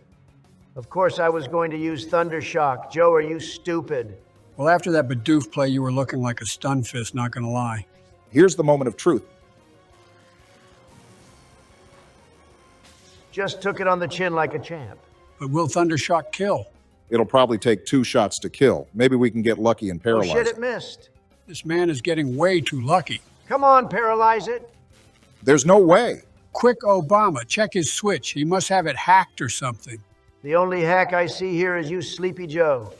Of course, I was going to use Thundershock. Joe, are you stupid? Well, after that Bidoof play, you were looking like a stun fist, not going to lie. Here's the moment of truth. Just took it on the chin like a champ. But will Thundershock kill? It'll probably take 2 shots to kill. Maybe we can get lucky and Oh paralyze shit, it. it missed. This man is getting way too lucky. Come on, paralyze it. There's no way. Quick, Obama, check his switch. He must have it hacked or something. The only hack I see here is you, Sleepy Joe.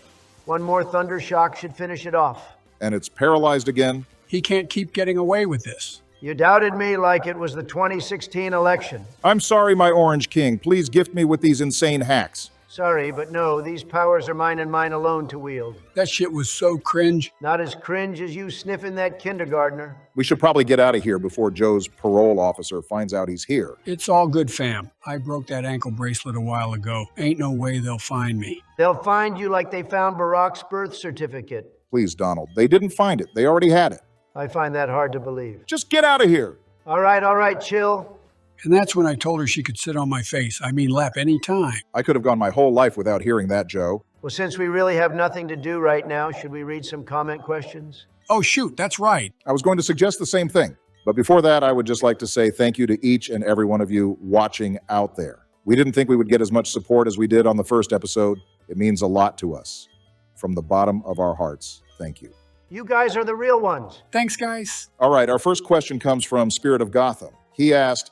One more thunder shock should finish it off. And it's paralyzed again. He can't keep getting away with this. You doubted me like it was the 2016 election. I'm sorry, my Orange King. Please gift me with these insane hacks. Sorry, but no, these powers are mine and mine alone to wield. That shit was so cringe. Not as cringe as you sniffing that kindergartner. We should probably get out of here before Joe's parole officer finds out he's here. It's all good, fam. I broke that ankle bracelet a while ago. Ain't no way they'll find me. They'll find you like they found Barack's birth certificate. Please, Donald. They didn't find it. They already had it. I find that hard to believe. Just get out of here. All right, chill. And that's when I told her she could sit on my face. I mean, lap any time. I could have gone my whole life without hearing that, Joe. Well, since we really have nothing to do right now, should we read some comment questions? Oh, shoot, that's right. I was going to suggest the same thing. But before that, I would just like to say thank you to each and every one of you watching out there. We didn't think we would get as much support as we did on the first episode. It means a lot to us. From the bottom of our hearts, thank you. You guys are the real ones. Thanks, guys. All right, our first question comes from Spirit of Gotham. He asked,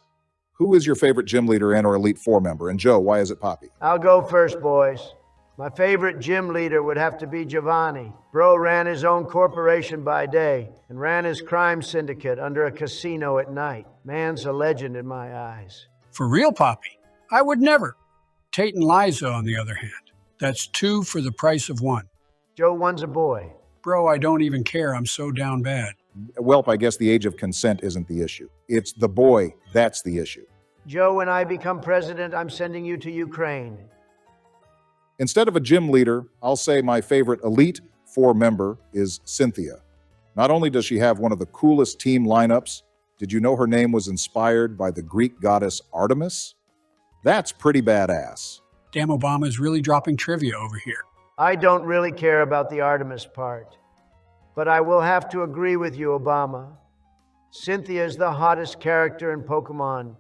who is your favorite gym leader and or Elite Four member? And Joe, why is it Poppy? I'll go first, boys. My favorite gym leader would have to be Giovanni. Bro ran his own corporation by day and ran his crime syndicate under a casino at night. Man's a legend in my eyes. For real, Poppy? I would never. Tate and Liza, on the other hand. That's 2 for the price of 1. Joe, one's a boy. Bro, I don't even care. I'm so down bad. Welp, I guess the age of consent isn't the issue. It's the boy that's the issue. Joe, when I become president, I'm sending you to Ukraine. Instead of a gym leader, I'll say my favorite Elite Four member is Cynthia. Not only does she have one of the coolest team lineups, did you know her name was inspired by the Greek goddess Artemis? That's pretty badass. Damn, Obama's really dropping trivia over here. I don't really care about the Artemis part, but I will have to agree with you, Obama. Cynthia is the hottest character in Pokémon.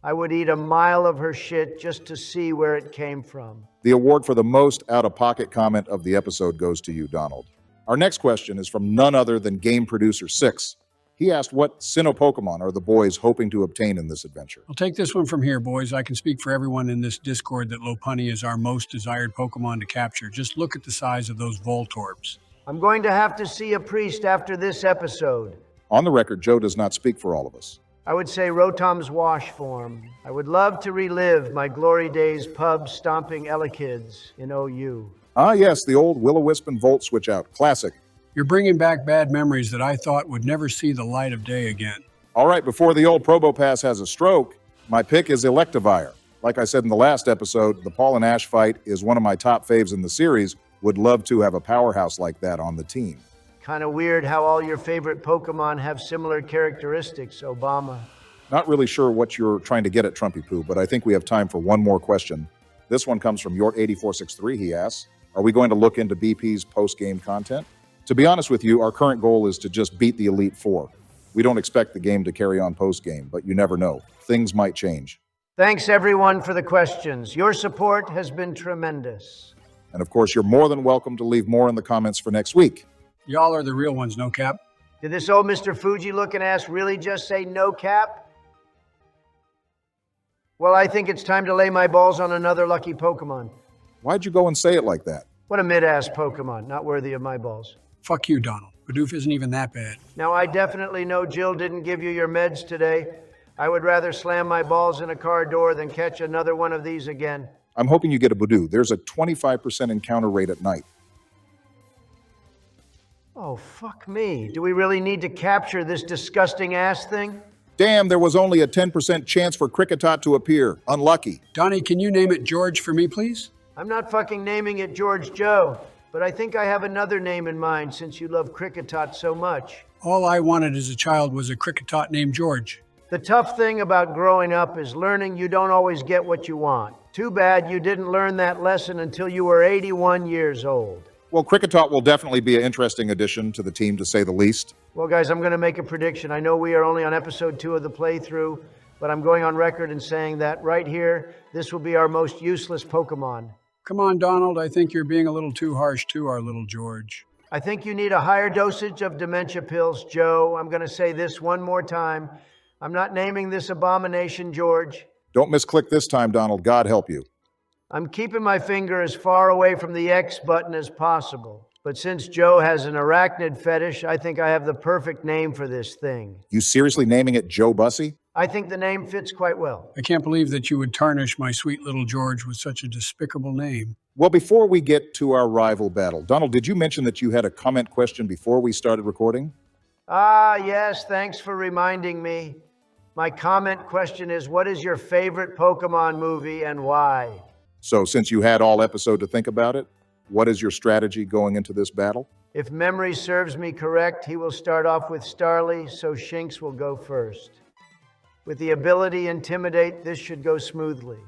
I would eat a mile of her shit just to see where it came from. The award for the most out-of-pocket comment of the episode goes to you, Donald. Our next question is from none other than Game Producer 6. He asked what Sinnoh Pokemon are the boys hoping to obtain in this adventure? I'll take this one from here, boys. I can speak for everyone in this Discord that Lopunny is our most desired Pokemon to capture. Just look at the size of those Voltorbs. I'm going to have to see a priest after this episode. On the record, Joe does not speak for all of us. I would say Rotom's wash form. I would love to relive my glory days pub stomping Elekkids in OU. Ah, yes, the old Will-O-Wisp and Volt switch out. Classic. You're bringing back bad memories that I thought would never see the light of day again. All right, before the old Probopass has a stroke, my pick is Electivire. Like I said in the last episode, the Paul and Ash fight is one of my top faves in the series. Would love to have a powerhouse like that on the team. Kind of weird how all your favorite Pokemon have similar characteristics, Obama. Not really sure what you're trying to get at, Trumpy Poo, but I think we have time for one more question. This one comes from Yort8463. He asks, are we going to look into BP's post-game content? To be honest with you, our current goal is to just beat the Elite Four. We don't expect the game to carry on post-game, but you never know. Things might change. Thanks, everyone, for the questions. Your support has been tremendous. And of course, you're more than welcome to leave more in the comments for next week. Y'all are the real ones, no cap? Did this old Mr. Fuji-looking ass really just say no cap? Well, I think it's time to lay my balls on another lucky Pokemon. Why'd you go and say it like that? What a mid-ass Pokemon, not worthy of my balls. Fuck you, Donald. Bidoof isn't even that bad. Now, I definitely know Jill didn't give you your meds today. I would rather slam my balls in a car door than catch another one of these again. I'm hoping you get a Bidoof. There's a 25% encounter rate at night. Oh, fuck me. Do we really need to capture this disgusting ass thing? Damn, there was only a 10% chance for Kricketot to appear. Unlucky. Donnie, can you name it George for me, please? I'm not fucking naming it George Joe, but I think I have another name in mind since you love Kricketot so much. All I wanted as a child was a Kricketot named George. The tough thing about growing up is learning you don't always get what you want. Too bad you didn't learn that lesson until you were 81 years old. Well, Kricketot will definitely be an interesting addition to the team, to say the least. Well, guys, I'm going to make a prediction. I know we are only on episode 2 of the playthrough, but I'm going on record and saying that right here, this will be our most useless Pokemon. Come on, Donald, I think you're being a little too harsh to our little George. I think you need a higher dosage of dementia pills, Joe. I'm going to say this one more time. I'm not naming this abomination George. Don't misclick this time, Donald. God help you. I'm keeping my finger as far away from the X button as possible. But since Joe has an arachnid fetish, I think I have the perfect name for this thing. You seriously naming it Joe Bussy? I think the name fits quite well. I can't believe that you would tarnish my sweet little George with such a despicable name. Well, before we get to our rival battle, Donald, did you mention that you had a comment question before we started recording? Ah, yes, thanks for reminding me. My comment question is, what is your favorite Pokémon movie and why? So since you had all episode to think about it, what is your strategy going into this battle? If memory serves me correct, he will start off with Starly, so Shinx will go first. With the ability Intimidate, this should go smoothly.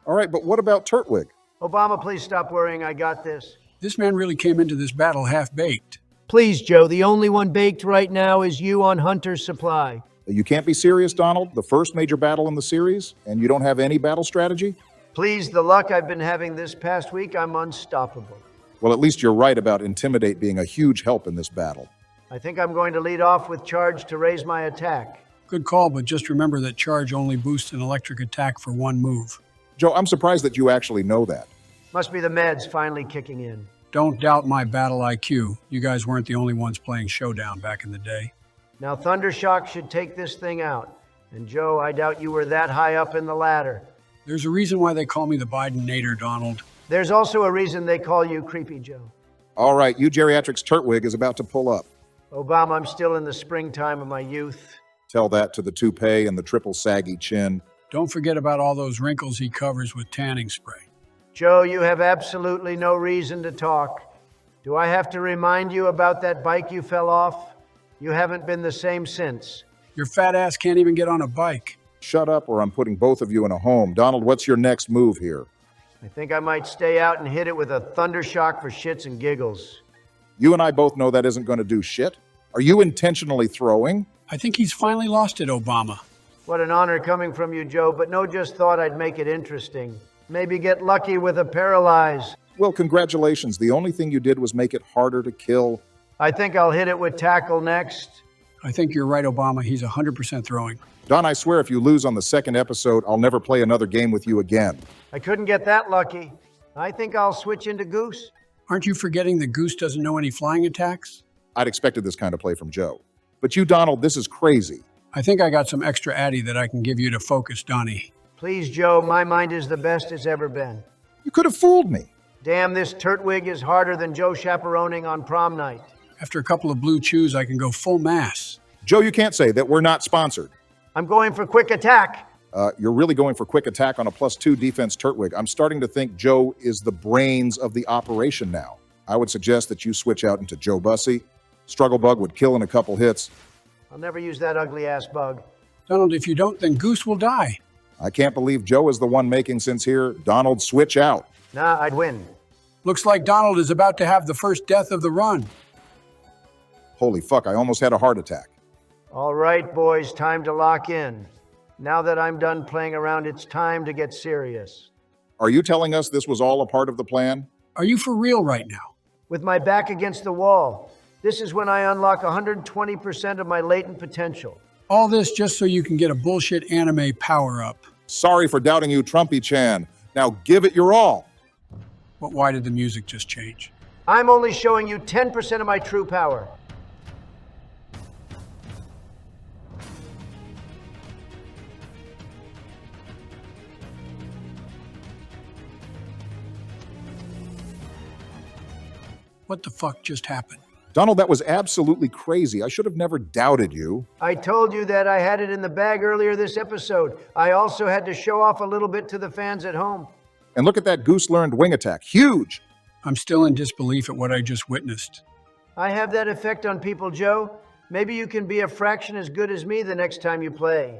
All right, but what about Turtwig? Obama, please stop worrying. I got this. This man really came into this battle half-baked. Please, Joe. The only one baked right now is you on Hunter's Supply. You can't be serious, Donald. The first major battle in the series, and you don't have any battle strategy? Please, the luck I've been having this past week, I'm unstoppable. Well, at least you're right about Intimidate being a huge help in this battle. I think I'm going to lead off with Charge to raise my attack. Good call, but just remember that Charge only boosts an electric attack for one move. Joe, I'm surprised that you actually know that. Must be the meds finally kicking in. Don't doubt my battle IQ. You guys weren't the only ones playing Showdown back in the day. Now Thundershock should take this thing out. And Joe, I doubt you were that high up in the ladder. There's a reason why they call me the Biden-nator, Donald. There's also a reason they call you Creepy Joe. All right, you geriatrics Turtwig is about to pull up. Obama, I'm still in the springtime of my youth. Tell that to the toupee and the triple saggy chin. Don't forget about all those wrinkles he covers with tanning spray. Joe, you have absolutely no reason to talk. Do I have to remind you about that bike you fell off? You haven't been the same since. Your fat ass can't even get on a bike. Shut up or I'm putting both of you in a home. Donald, what's your next move here? I think I might stay out and hit it with a Thundershock for shits and giggles. You and I both know that isn't going to do shit. Are you intentionally throwing? I think he's finally lost it, Obama. What an honor coming from you, Joe, but no, just thought I'd make it interesting. Maybe get lucky with a paralyze. Well, congratulations. The only thing you did was make it harder to kill. I think I'll hit it with Tackle next. I think you're right, Obama. He's 100% throwing. Don, I swear if you lose on the second episode, I'll never play another game with you again. I couldn't get that lucky. I think I'll switch into Goose. Aren't you forgetting that Goose doesn't know any flying attacks? I'd expected this kind of play from Joe. But you, Donald, this is crazy. I think I got some extra addy that I can give you to focus, Donnie. Please, Joe, my mind is the best it's ever been. You could have fooled me. Damn, this Turtwig is harder than Joe chaperoning on prom night. After a couple of blue chews, I can go full mass. Joe, you can't say that we're not sponsored. I'm going for quick attack. You're really going for quick attack on a +2 defense Turtwig. I'm starting to think Joe is the brains of the operation now. I would suggest that you switch out into Joe Bussy. Struggle Bug would kill in a couple hits. I'll never use that ugly-ass bug. Donald, if you don't, then Goose will die. I can't believe Joe is the one making sense here. Donald, switch out. Nah, I'd win. Looks like Donald is about to have the first death of the run. Holy fuck, I almost had a heart attack. All right, boys, time to lock in. Now that I'm done playing around, it's time to get serious. Are you telling us this was all a part of the plan? Are you for real right now? With my back against the wall, this is when I unlock 120% of my latent potential. All this just so you can get a bullshit anime power-up. Sorry for doubting you, Trumpy-chan. Now give it your all. But why did the music just change? I'm only showing you 10% of my true power. What the fuck just happened? Donald, that was absolutely crazy. I should have never doubted you. I told you that I had it in the bag earlier this episode. I also had to show off a little bit to the fans at home. And look at that Goose learned wing attack. Huge! I'm still in disbelief at what I just witnessed. I have that effect on people, Joe. Maybe you can be a fraction as good as me the next time you play.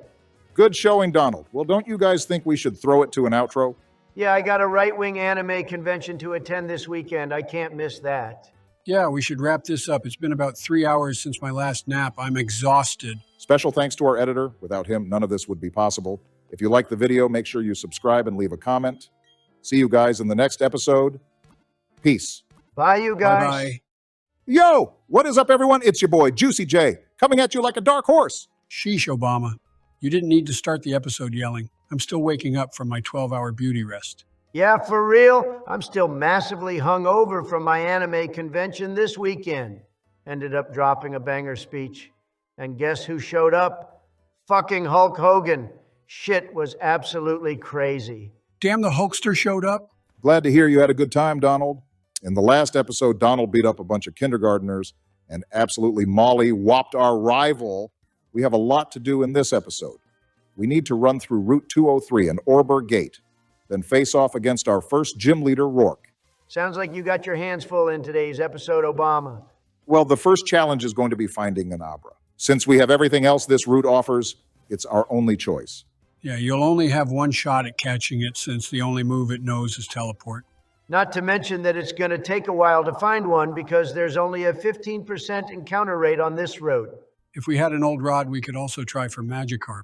Good showing, Donald. Well, don't you guys think we should throw it to an outro? Yeah, I got a right-wing anime convention to attend this weekend. I can't miss that. Yeah, we should wrap this up. It's been about 3 hours since my last nap. I'm exhausted. Special thanks to our editor. Without him, none of this would be possible. If you like the video, make sure you subscribe and leave a comment. See you guys in the next episode. Peace. Bye, you guys. Bye-bye. Yo, what is up, everyone? It's your boy, Juicy J, coming at you like a dark horse. Sheesh, Obama. You didn't need to start the episode yelling. I'm still waking up from my 12-hour beauty rest. Yeah, for real? I'm still massively hungover from my anime convention this weekend. Ended up dropping a banger speech. And guess who showed up? Fucking Hulk Hogan. Shit was absolutely crazy. Damn, the Hulkster showed up? Glad to hear you had a good time, Donald. In the last episode, Donald beat up a bunch of kindergartners and absolutely molly-whopped our rival. We have a lot to do in this episode. We need to run through Route 203 and Orber Gate, then face off against our first gym leader, Roark. Sounds like you got your hands full in today's episode, Obama. Well, the first challenge is going to be finding an Abra. Since we have everything else this route offers, it's our only choice. Yeah, you'll only have one shot at catching it since the only move it knows is teleport. Not to mention that it's going to take a while to find one because there's only a 15% encounter rate on this road. If we had an old rod, we could also try for Magikarp.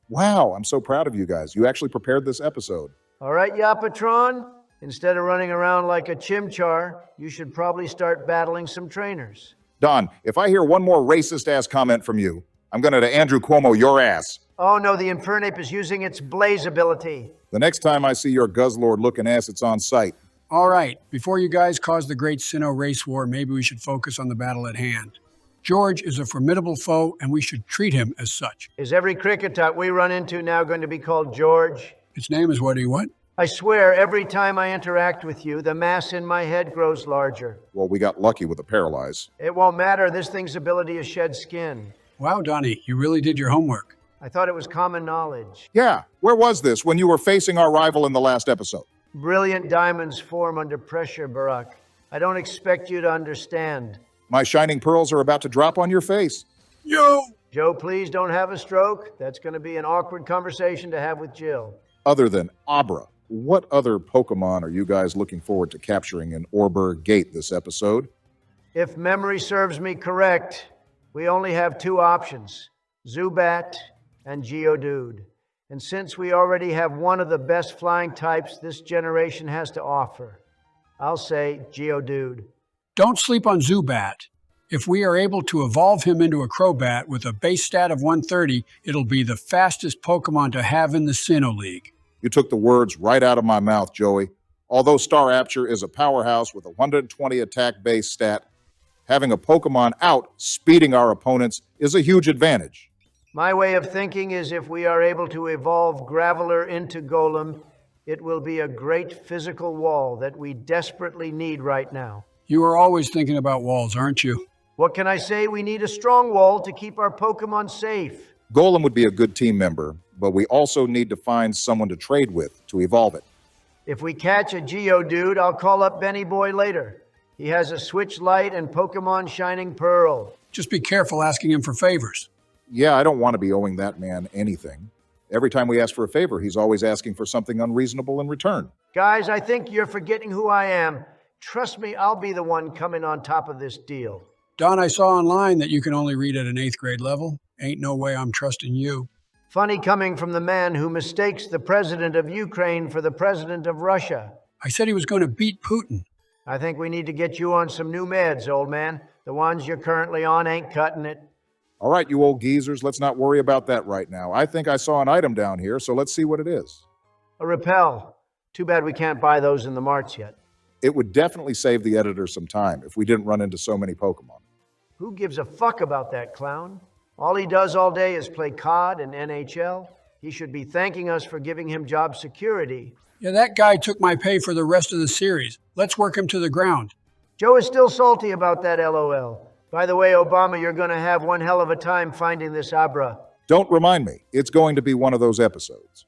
Wow, I'm so proud of you guys. You actually prepared this episode. All right, Yapatron, instead of running around like a chimchar, you should probably start battling some trainers. Don, if I hear one more racist-ass comment from you, I'm going to Andrew Cuomo your ass. Oh no, the Infernape is using its blaze ability. The next time I see your Guzzlord-looking ass, it's on sight. All right, before you guys cause the Great Sinnoh race war, maybe we should focus on the battle at hand. George is a formidable foe, and we should treat him as such. Is every Kricketot we run into now going to be called George? Its name is what do you want? I swear, every time I interact with you, the mass in my head grows larger. Well, we got lucky with the paralyze. It won't matter. This thing's ability is shed skin. Wow, Donnie, you really did your homework. I thought it was common knowledge. Yeah, where was this when you were facing our rival in the last episode? Brilliant diamonds form under pressure, Barack. I don't expect you to understand. My shining pearls are about to drop on your face. Yo! Joe, please don't have a stroke. That's going to be an awkward conversation to have with Jill. Other than Abra, what other Pokemon are you guys looking forward to capturing in Orber Gate this episode? If memory serves me correct, we only have two options, Zubat and Geodude. And since we already have one of the best flying types this generation has to offer, I'll say Geodude. Don't sleep on Zubat. If we are able to evolve him into a Crobat with a base stat of 130, it'll be the fastest Pokemon to have in the Sinnoh League. You took the words right out of my mouth, Joey. Although Starapture is a powerhouse with a 120 attack base stat, having a Pokemon out speeding our opponents is a huge advantage. My way of thinking is if we are able to evolve Graveler into Golem, it will be a great physical wall that we desperately need right now. You are always thinking about walls, aren't you? What can I say? We need a strong wall to keep our Pokemon safe. Golem would be a good team member, but we also need to find someone to trade with to evolve it. If we catch a Geodude, I'll call up Benny Boy later. He has a Switch Light and Pokemon Shining Pearl. Just be careful asking him for favors. Yeah, I don't want to be owing that man anything. Every time we ask for a favor, he's always asking for something unreasonable in return. Guys, I think you're forgetting who I am. Trust me, I'll be the one coming on top of this deal. Don, I saw online that you can only read at an 8th grade level. Ain't no way I'm trusting you. Funny coming from the man who mistakes the president of Ukraine for the president of Russia. I said he was going to beat Putin. I think we need to get you on some new meds, old man. The ones you're currently on ain't cutting it. All right, you old geezers, let's not worry about that right now. I think I saw an item down here, so let's see what it is. A repel. Too bad we can't buy those in the marts yet. It would definitely save the editor some time if we didn't run into so many Pokemon. Who gives a fuck about that clown? All he does all day is play COD and NHL. He should be thanking us for giving him job security. Yeah, that guy took my pay for the rest of the series. Let's work him to the ground. Joe is still salty about that LOL. By the way, Obama, you're going to have one hell of a time finding this Abra. Don't remind me. It's going to be one of those episodes.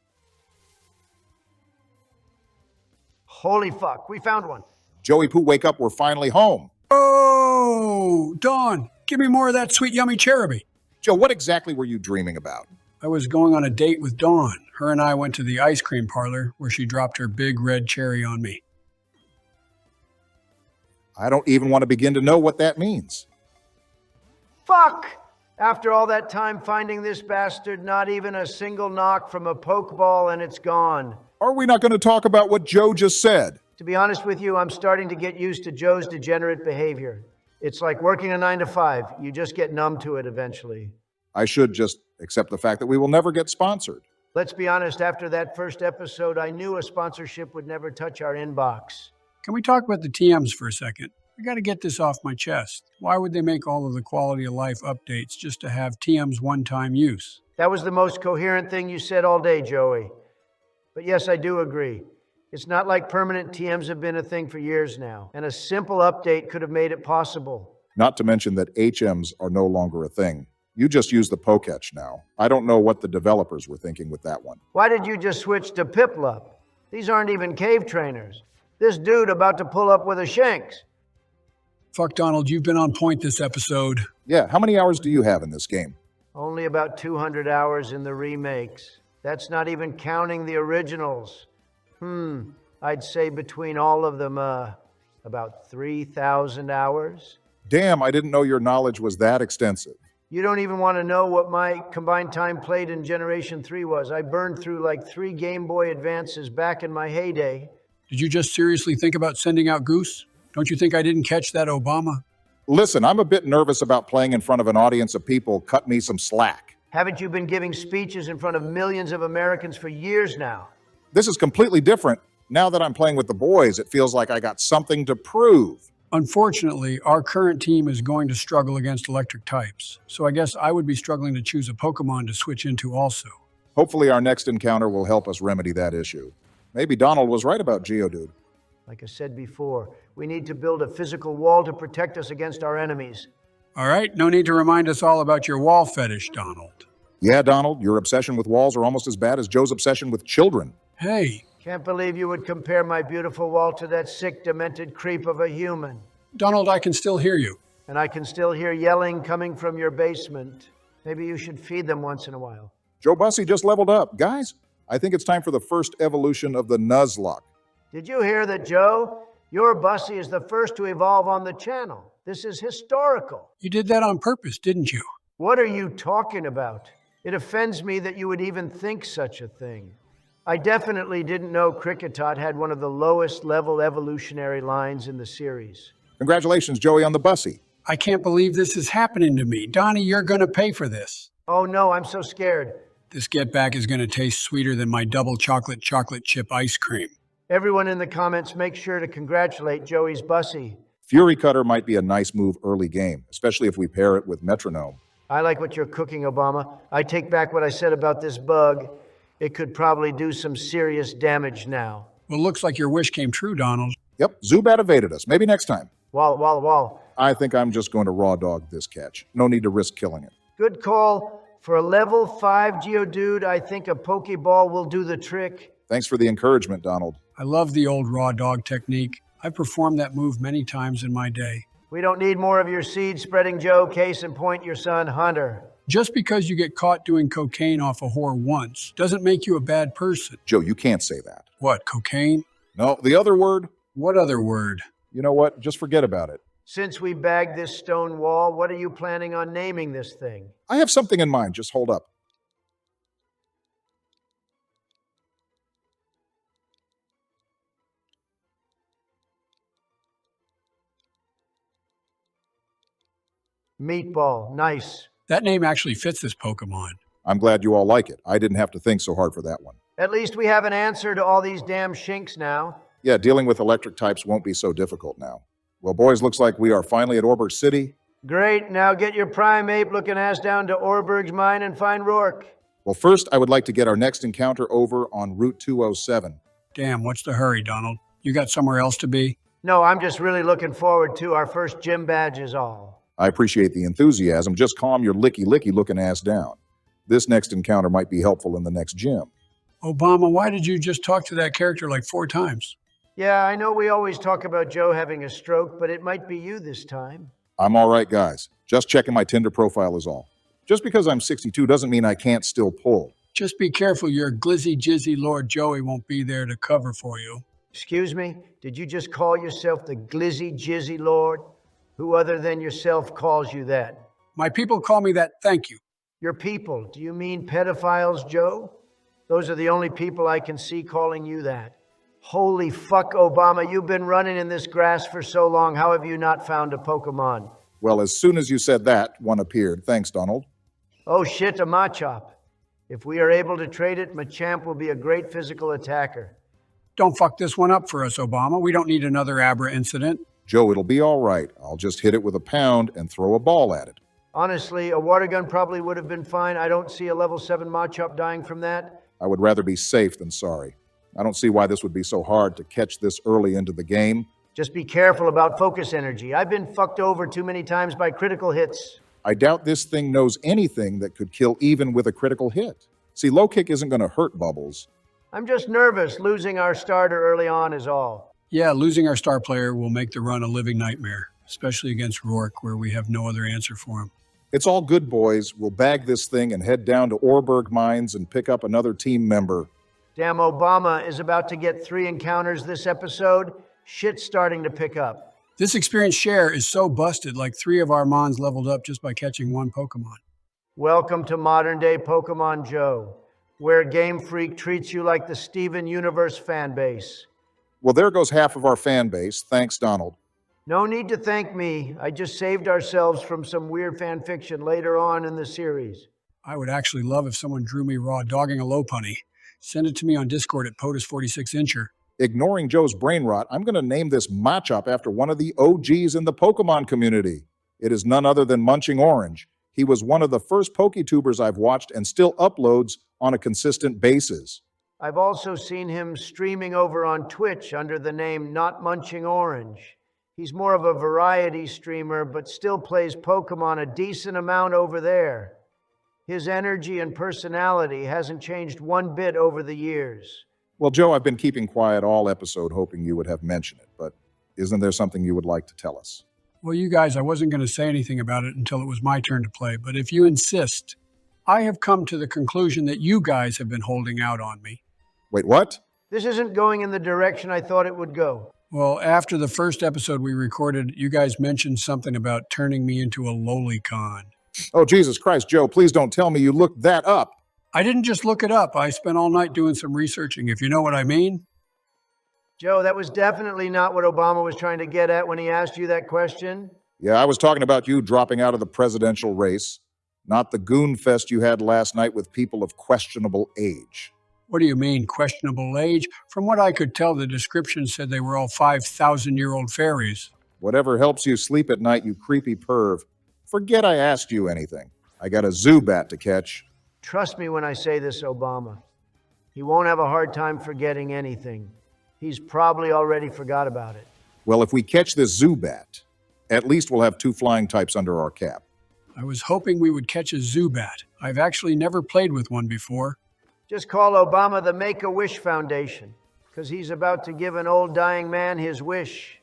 Holy fuck, we found one. Joey Poo, wake up. We're finally home. Oh, Dawn, give me more of that sweet, yummy cherubi. Joe, what exactly were you dreaming about? I was going on a date with Dawn. Her and I went to the ice cream parlor where she dropped her big red cherry on me. I don't even want to begin to know what that means. Fuck! After all that time finding this bastard, not even a single knock from a Pokeball and it's gone. Are we not going to talk about what Joe just said? To be honest with you, I'm starting to get used to Joe's degenerate behavior. It's like working a 9 to 5. You just get numb to it eventually. I should just accept the fact that we will never get sponsored. Let's be honest, after that first episode, I knew a sponsorship would never touch our inbox. Can we talk about the TMs for a second? I got to get this off my chest. Why would they make all of the quality of life updates just to have TM's one-time use? That was the most coherent thing you said all day, Joey. But yes, I do agree. It's not like permanent TMs have been a thing for years now, and a simple update could have made it possible. Not to mention that HMs are no longer a thing. You just use the Poketch now. I don't know what the developers were thinking with that one. Why did you just switch to Piplup? These aren't even cave trainers. This dude about to pull up with a Shanks. Fuck, Donald, you've been on point this episode. Yeah, how many hours do you have in this game? Only about 200 hours in the remakes. That's not even counting the originals. I'd say between all of them, about 3,000 hours. Damn, I didn't know your knowledge was that extensive. You don't even want to know what my combined time played in Generation 3 was. I burned through like 3 Game Boy Advances back in my heyday. Did you just seriously think about sending out Goose? Don't you think I didn't catch that, Obama? Listen, I'm a bit nervous about playing in front of an audience of people. Cut me some slack. Haven't you been giving speeches in front of millions of Americans for years now? This is completely different. Now that I'm playing with the boys, it feels like I got something to prove. Unfortunately, our current team is going to struggle against electric types, so I guess I would be struggling to choose a Pokemon to switch into also. Hopefully our next encounter will help us remedy that issue. Maybe Donald was right about Geodude. Like I said before, we need to build a physical wall to protect us against our enemies. All right, no need to remind us all about your wall fetish, Donald. Yeah, Donald, your obsession with walls are almost as bad as Joe's obsession with children. Hey. Can't believe you would compare my beautiful wall to that sick, demented creep of a human. Donald, I can still hear you. And I can still hear yelling coming from your basement. Maybe you should feed them once in a while. Joe Bussey just leveled up. Guys, I think it's time for the first evolution of the Nuzlocke. Did you hear that, Joe? Your Bussey is the first to evolve on the channel. This is historical. You did that on purpose, didn't you? What are you talking about? It offends me that you would even think such a thing. I definitely didn't know Kricketot had one of the lowest level evolutionary lines in the series. Congratulations, Joey, on the Bussey. I can't believe this is happening to me. Donnie, you're going to pay for this. Oh no, I'm so scared. This get back is going to taste sweeter than my double chocolate chip ice cream. Everyone in the comments, make sure to congratulate Joey's Bussey. Fury Cutter might be a nice move early game, especially if we pair it with Metronome. I like what you're cooking, Obama. I take back what I said about this bug. It could probably do some serious damage now. Well, looks like your wish came true, Donald. Yep, Zubat evaded us. Maybe next time. Wall. I think I'm just going to raw dog this catch. No need to risk killing it. Good call. For a level 5 Geodude, I think a Pokeball will do the trick. Thanks for the encouragement, Donald. I love the old raw dog technique. I've performed that move many times in my day. We don't need more of your seed-spreading, Joe. Case in point, your son, Hunter. Just because you get caught doing cocaine off a whore once doesn't make you a bad person. Joe, you can't say that. What, cocaine? No, the other word? What other word? You know what? Just forget about it. Since we bagged this stone wall, what are you planning on naming this thing? I have something in mind. Just hold up. Meatball. Nice. That name actually fits this Pokemon. I'm glad you all like it. I didn't have to think so hard for that one. At least we have an answer to all these damn shinks now. Yeah, dealing with electric types won't be so difficult now. Well, boys, looks like we are finally at Orberg City. Great. Now get your prime ape-looking ass down to Orberg's mine and find Roark. Well, first, I would like to get our next encounter over on Route 207. Damn, what's the hurry, Donald? You got somewhere else to be? No, I'm just really looking forward to our first gym badge is all. I appreciate the enthusiasm. Just calm your licky looking ass down. This next encounter might be helpful in the next gym. Obama, why did you just talk to that character like 4 times? Yeah, I know we always talk about Joe having a stroke, but it might be you this time. I'm all right, guys. Just checking my Tinder profile is all. Just because I'm 62 doesn't mean I can't still pull. Just be careful your glizzy jizzy Lord Joey won't be there to cover for you. Excuse me? Did you just call yourself the Glizzy Jizzy Lord? Who other than yourself calls you that? My people call me that, thank you. Your people, do you mean pedophiles, Joe? Those are the only people I can see calling you that. Holy fuck, Obama, you've been running in this grass for so long. How have you not found a Pokemon? Well, as soon as you said that, one appeared. Thanks, Donald. Oh shit, a Machop. If we are able to trade it, Machamp will be a great physical attacker. Don't fuck this one up for us, Obama. We don't need another Abra incident. Joe, it'll be all right. I'll just hit it with a pound and throw a ball at it. Honestly, a water gun probably would have been fine. I don't see a level 7 Machop dying from that. I would rather be safe than sorry. I don't see why this would be so hard to catch this early into the game. Just be careful about focus energy. I've been fucked over too many times by critical hits. I doubt this thing knows anything that could kill even with a critical hit. See, low kick isn't going to hurt Bubbles. I'm just nervous. Losing our starter early on is all. Yeah, losing our star player will make the run a living nightmare, especially against Roark, where we have no other answer for him. It's all good, boys. We'll bag this thing and head down to Orberg Mines and pick up another team member. Damn, Obama is about to get 3 encounters this episode. Shit's starting to pick up. This experience share is so busted, like 3 of our Mons leveled up just by catching 1 Pokemon. Welcome to modern-day Pokemon Joe, where Game Freak treats you like the Steven Universe fan base. Well, there goes half of our fan base. Thanks, Donald. No need to thank me. I just saved ourselves from some weird fan fiction later on in the series. I would actually love if someone drew me raw dogging a Lopunny. Send it to me on Discord at POTUS46incher. Ignoring Joe's brain rot, I'm going to name this Machop after one of the OGs in the Pokemon community. It is none other than Munching Orange. He was one of the first PokeTubers I've watched and still uploads on a consistent basis. I've also seen him streaming over on Twitch under the name Not Munching Orange. He's more of a variety streamer, but still plays Pokemon a decent amount over there. His energy and personality hasn't changed one bit over the years. Well, Joe, I've been keeping quiet all episode hoping you would have mentioned it, but isn't there something you would like to tell us? Well, you guys, I wasn't going to say anything about it until it was my turn to play, but if you insist, I have come to the conclusion that you guys have been holding out on me. Wait, what? This isn't going in the direction I thought it would go. Well, after the first episode we recorded, you guys mentioned something about turning me into a lolicon. Oh, Jesus Christ, Joe, please don't tell me you looked that up. I didn't just look it up. I spent all night doing some researching, if you know what I mean. Joe, that was definitely not what Obama was trying to get at when he asked you that question. Yeah, I was talking about you dropping out of the presidential race, not the goon fest you had last night with people of questionable age. What do you mean, questionable age? From what I could tell, the description said they were all 5,000-year-old fairies. Whatever helps you sleep at night, you creepy perv. Forget I asked you anything. I got a Zubat to catch. Trust me when I say this, Obama. He won't have a hard time forgetting anything. He's probably already forgot about it. Well, if we catch this Zubat, at least we'll have 2 flying types under our cap. I was hoping we would catch a Zubat. I've actually never played with one before. Just call Obama the Make-A-Wish Foundation, because he's about to give an old dying man his wish.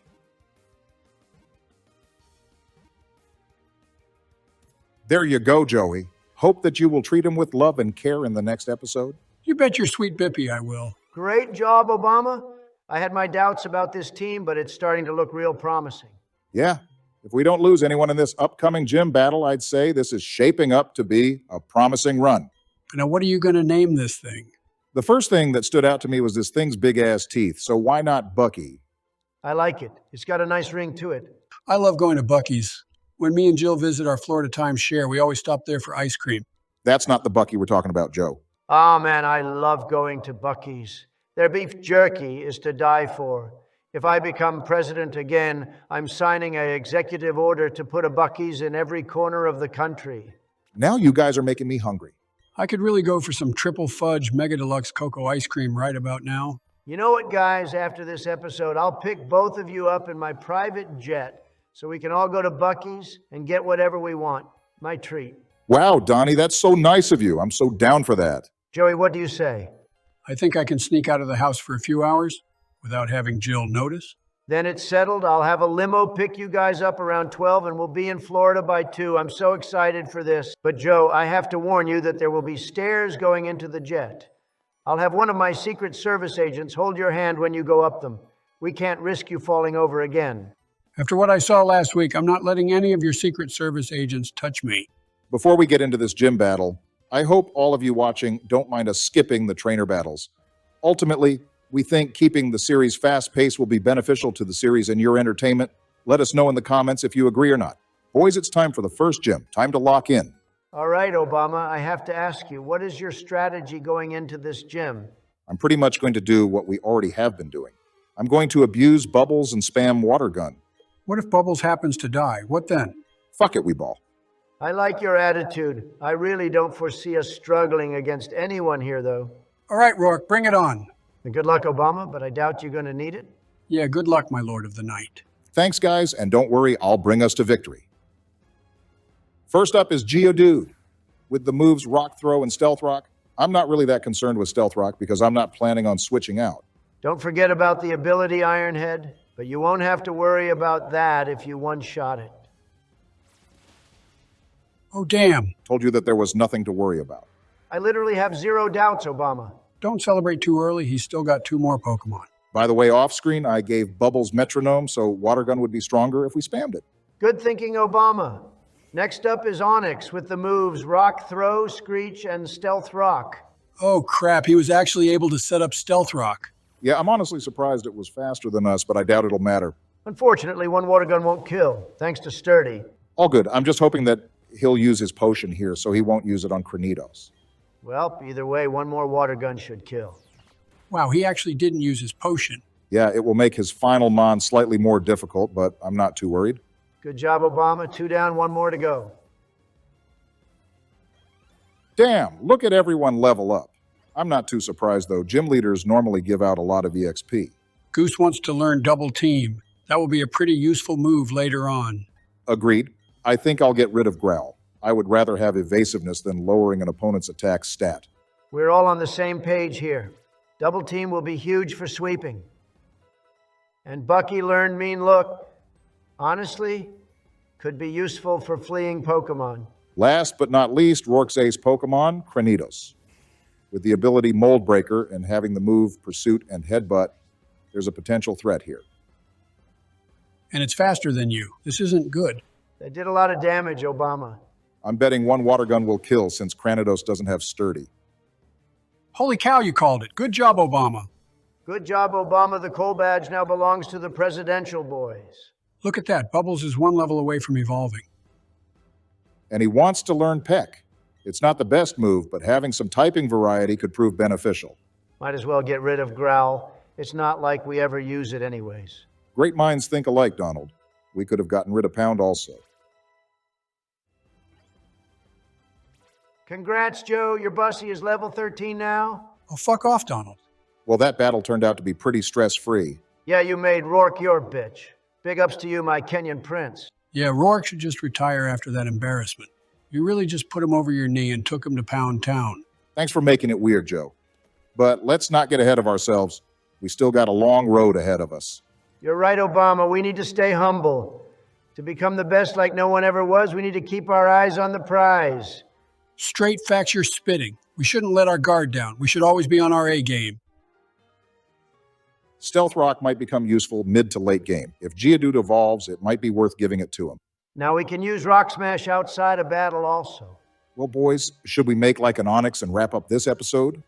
There you go, Joey. Hope that you will treat him with love and care in the next episode. You bet your sweet Bippy I will. Great job, Obama. I had my doubts about this team, but it's starting to look real promising. Yeah, if we don't lose anyone in this upcoming gym battle, I'd say this is shaping up to be a promising run. Now, what are you going to name this thing? The first thing that stood out to me was this thing's big-ass teeth, so why not Bucky? I like it. It's got a nice ring to it. I love going to Buc-ee's. When me and Jill visit our Florida timeshare, we always stop there for ice cream. That's not the Bucky we're talking about, Joe. Oh, man, I love going to Buc-ee's. Their beef jerky is to die for. If I become president again, I'm signing an executive order to put a Buc-ee's in every corner of the country. Now you guys are making me hungry. I could really go for some triple fudge mega deluxe cocoa ice cream right about now. You know what, guys? After this episode, I'll pick both of you up in my private jet so we can all go to Buc-ee's and get whatever we want. My treat. Wow, Donnie, that's so nice of you. I'm so down for that. Joey, what do you say? I think I can sneak out of the house for a few hours without having Jill notice. Then it's settled. I'll have a limo pick you guys up around 12 and we'll be in Florida by 2. I'm so excited for this. But Joe, I have to warn you that there will be stairs going into the jet. I'll have one of my Secret Service agents hold your hand when you go up them. We can't risk you falling over again. After what I saw last week, I'm not letting any of your Secret Service agents touch me. Before we get into this gym battle, I hope all of you watching don't mind us skipping the trainer battles. Ultimately, we think keeping the series fast-paced will be beneficial to the series and your entertainment. Let us know in the comments if you agree or not. Boys, it's time for the first gym. Time to lock in. All right, Obama, I have to ask you, what is your strategy going into this gym? I'm pretty much going to do what we already have been doing. I'm going to abuse Bubbles and spam water gun. What if Bubbles happens to die? What then? Fuck it, we ball. I like your attitude. I really don't foresee us struggling against anyone here, though. All right, Roark, bring it on. And good luck, Obama, but I doubt you're going to need it. Yeah, good luck, my Lord of the Night. Thanks, guys, and don't worry, I'll bring us to victory. First up is Geodude. With the moves Rock Throw and Stealth Rock, I'm not really that concerned with Stealth Rock because I'm not planning on switching out. Don't forget about the ability Ironhead, but you won't have to worry about that if you one-shot it. Oh, damn. Told you that there was nothing to worry about. I literally have zero doubts, Obama. Don't celebrate too early. He's still got 2 more Pokemon. By the way, off screen, I gave Bubbles Metronome, so Water Gun would be stronger if we spammed it. Good thinking, Obama. Next up is Onyx with the moves Rock Throw, Screech, and Stealth Rock. Oh, crap. He was actually able to set up Stealth Rock. Yeah, I'm honestly surprised it was faster than us, but I doubt it'll matter. Unfortunately, one water gun won't kill, thanks to Sturdy. All good. I'm just hoping that he'll use his potion here, so he won't use it on Cranidos. Well, either way, one more water gun should kill. Wow, he actually didn't use his potion. Yeah, it will make his final mon slightly more difficult, but I'm not too worried. Good job, Obama. 2 down, 1 more to go. Damn, look at everyone level up. I'm not too surprised, though. Gym leaders normally give out a lot of EXP. Goose wants to learn Double Team. That will be a pretty useful move later on. Agreed. I think I'll get rid of Growl. I would rather have evasiveness than lowering an opponent's attack stat. We're all on the same page here. Double Team will be huge for sweeping. And Bucky learned Mean Look. Honestly, could be useful for fleeing Pokemon. Last but not least, Roark's ace Pokemon, Cranidos. With the ability Mold Breaker and having the move Pursuit and Headbutt, there's a potential threat here. And it's faster than you. This isn't good. They did a lot of damage, Obama. I'm betting one Water Gun will kill since Cranidos doesn't have Sturdy. Holy cow, you called it. Good job, Obama. Good job, Obama. The Coal Badge now belongs to the presidential boys. Look at that. Bubbles is 1 level away from evolving. And he wants to learn Peck. It's not the best move, but having some typing variety could prove beneficial. Might as well get rid of Growl. It's not like we ever use it anyways. Great minds think alike, Donald. We could have gotten rid of Pound also. Congrats, Joe. Your Bussy is level 13 now. Oh, fuck off, Donald. Well, that battle turned out to be pretty stress-free. Yeah, you made Roark your bitch. Big ups to you, my Kenyan prince. Yeah, Roark should just retire after that embarrassment. You really just put him over your knee and took him to Pound Town. Thanks for making it weird, Joe. But let's not get ahead of ourselves. We still got a long road ahead of us. You're right, Obama. We need to stay humble. To become the best like no one ever was, we need to keep our eyes on the prize. Straight facts you're spitting. We shouldn't let our guard down. We should always be on our A game. Stealth Rock might become useful mid to late game. If Geodude evolves, it might be worth giving it to him. Now we can use Rock Smash outside of battle also. Well, boys, should we make like an Onyx and wrap up this episode?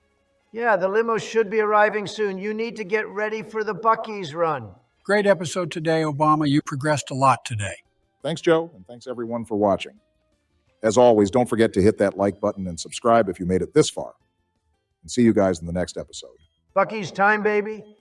Yeah, the limo should be arriving soon. You need to get ready for the Bucky's run. Great episode today, Obama. You progressed a lot today. Thanks, Joe, and thanks everyone for watching. As always, don't forget to hit that like button and subscribe if you made it this far. And see you guys in the next episode. Bucky's time, baby.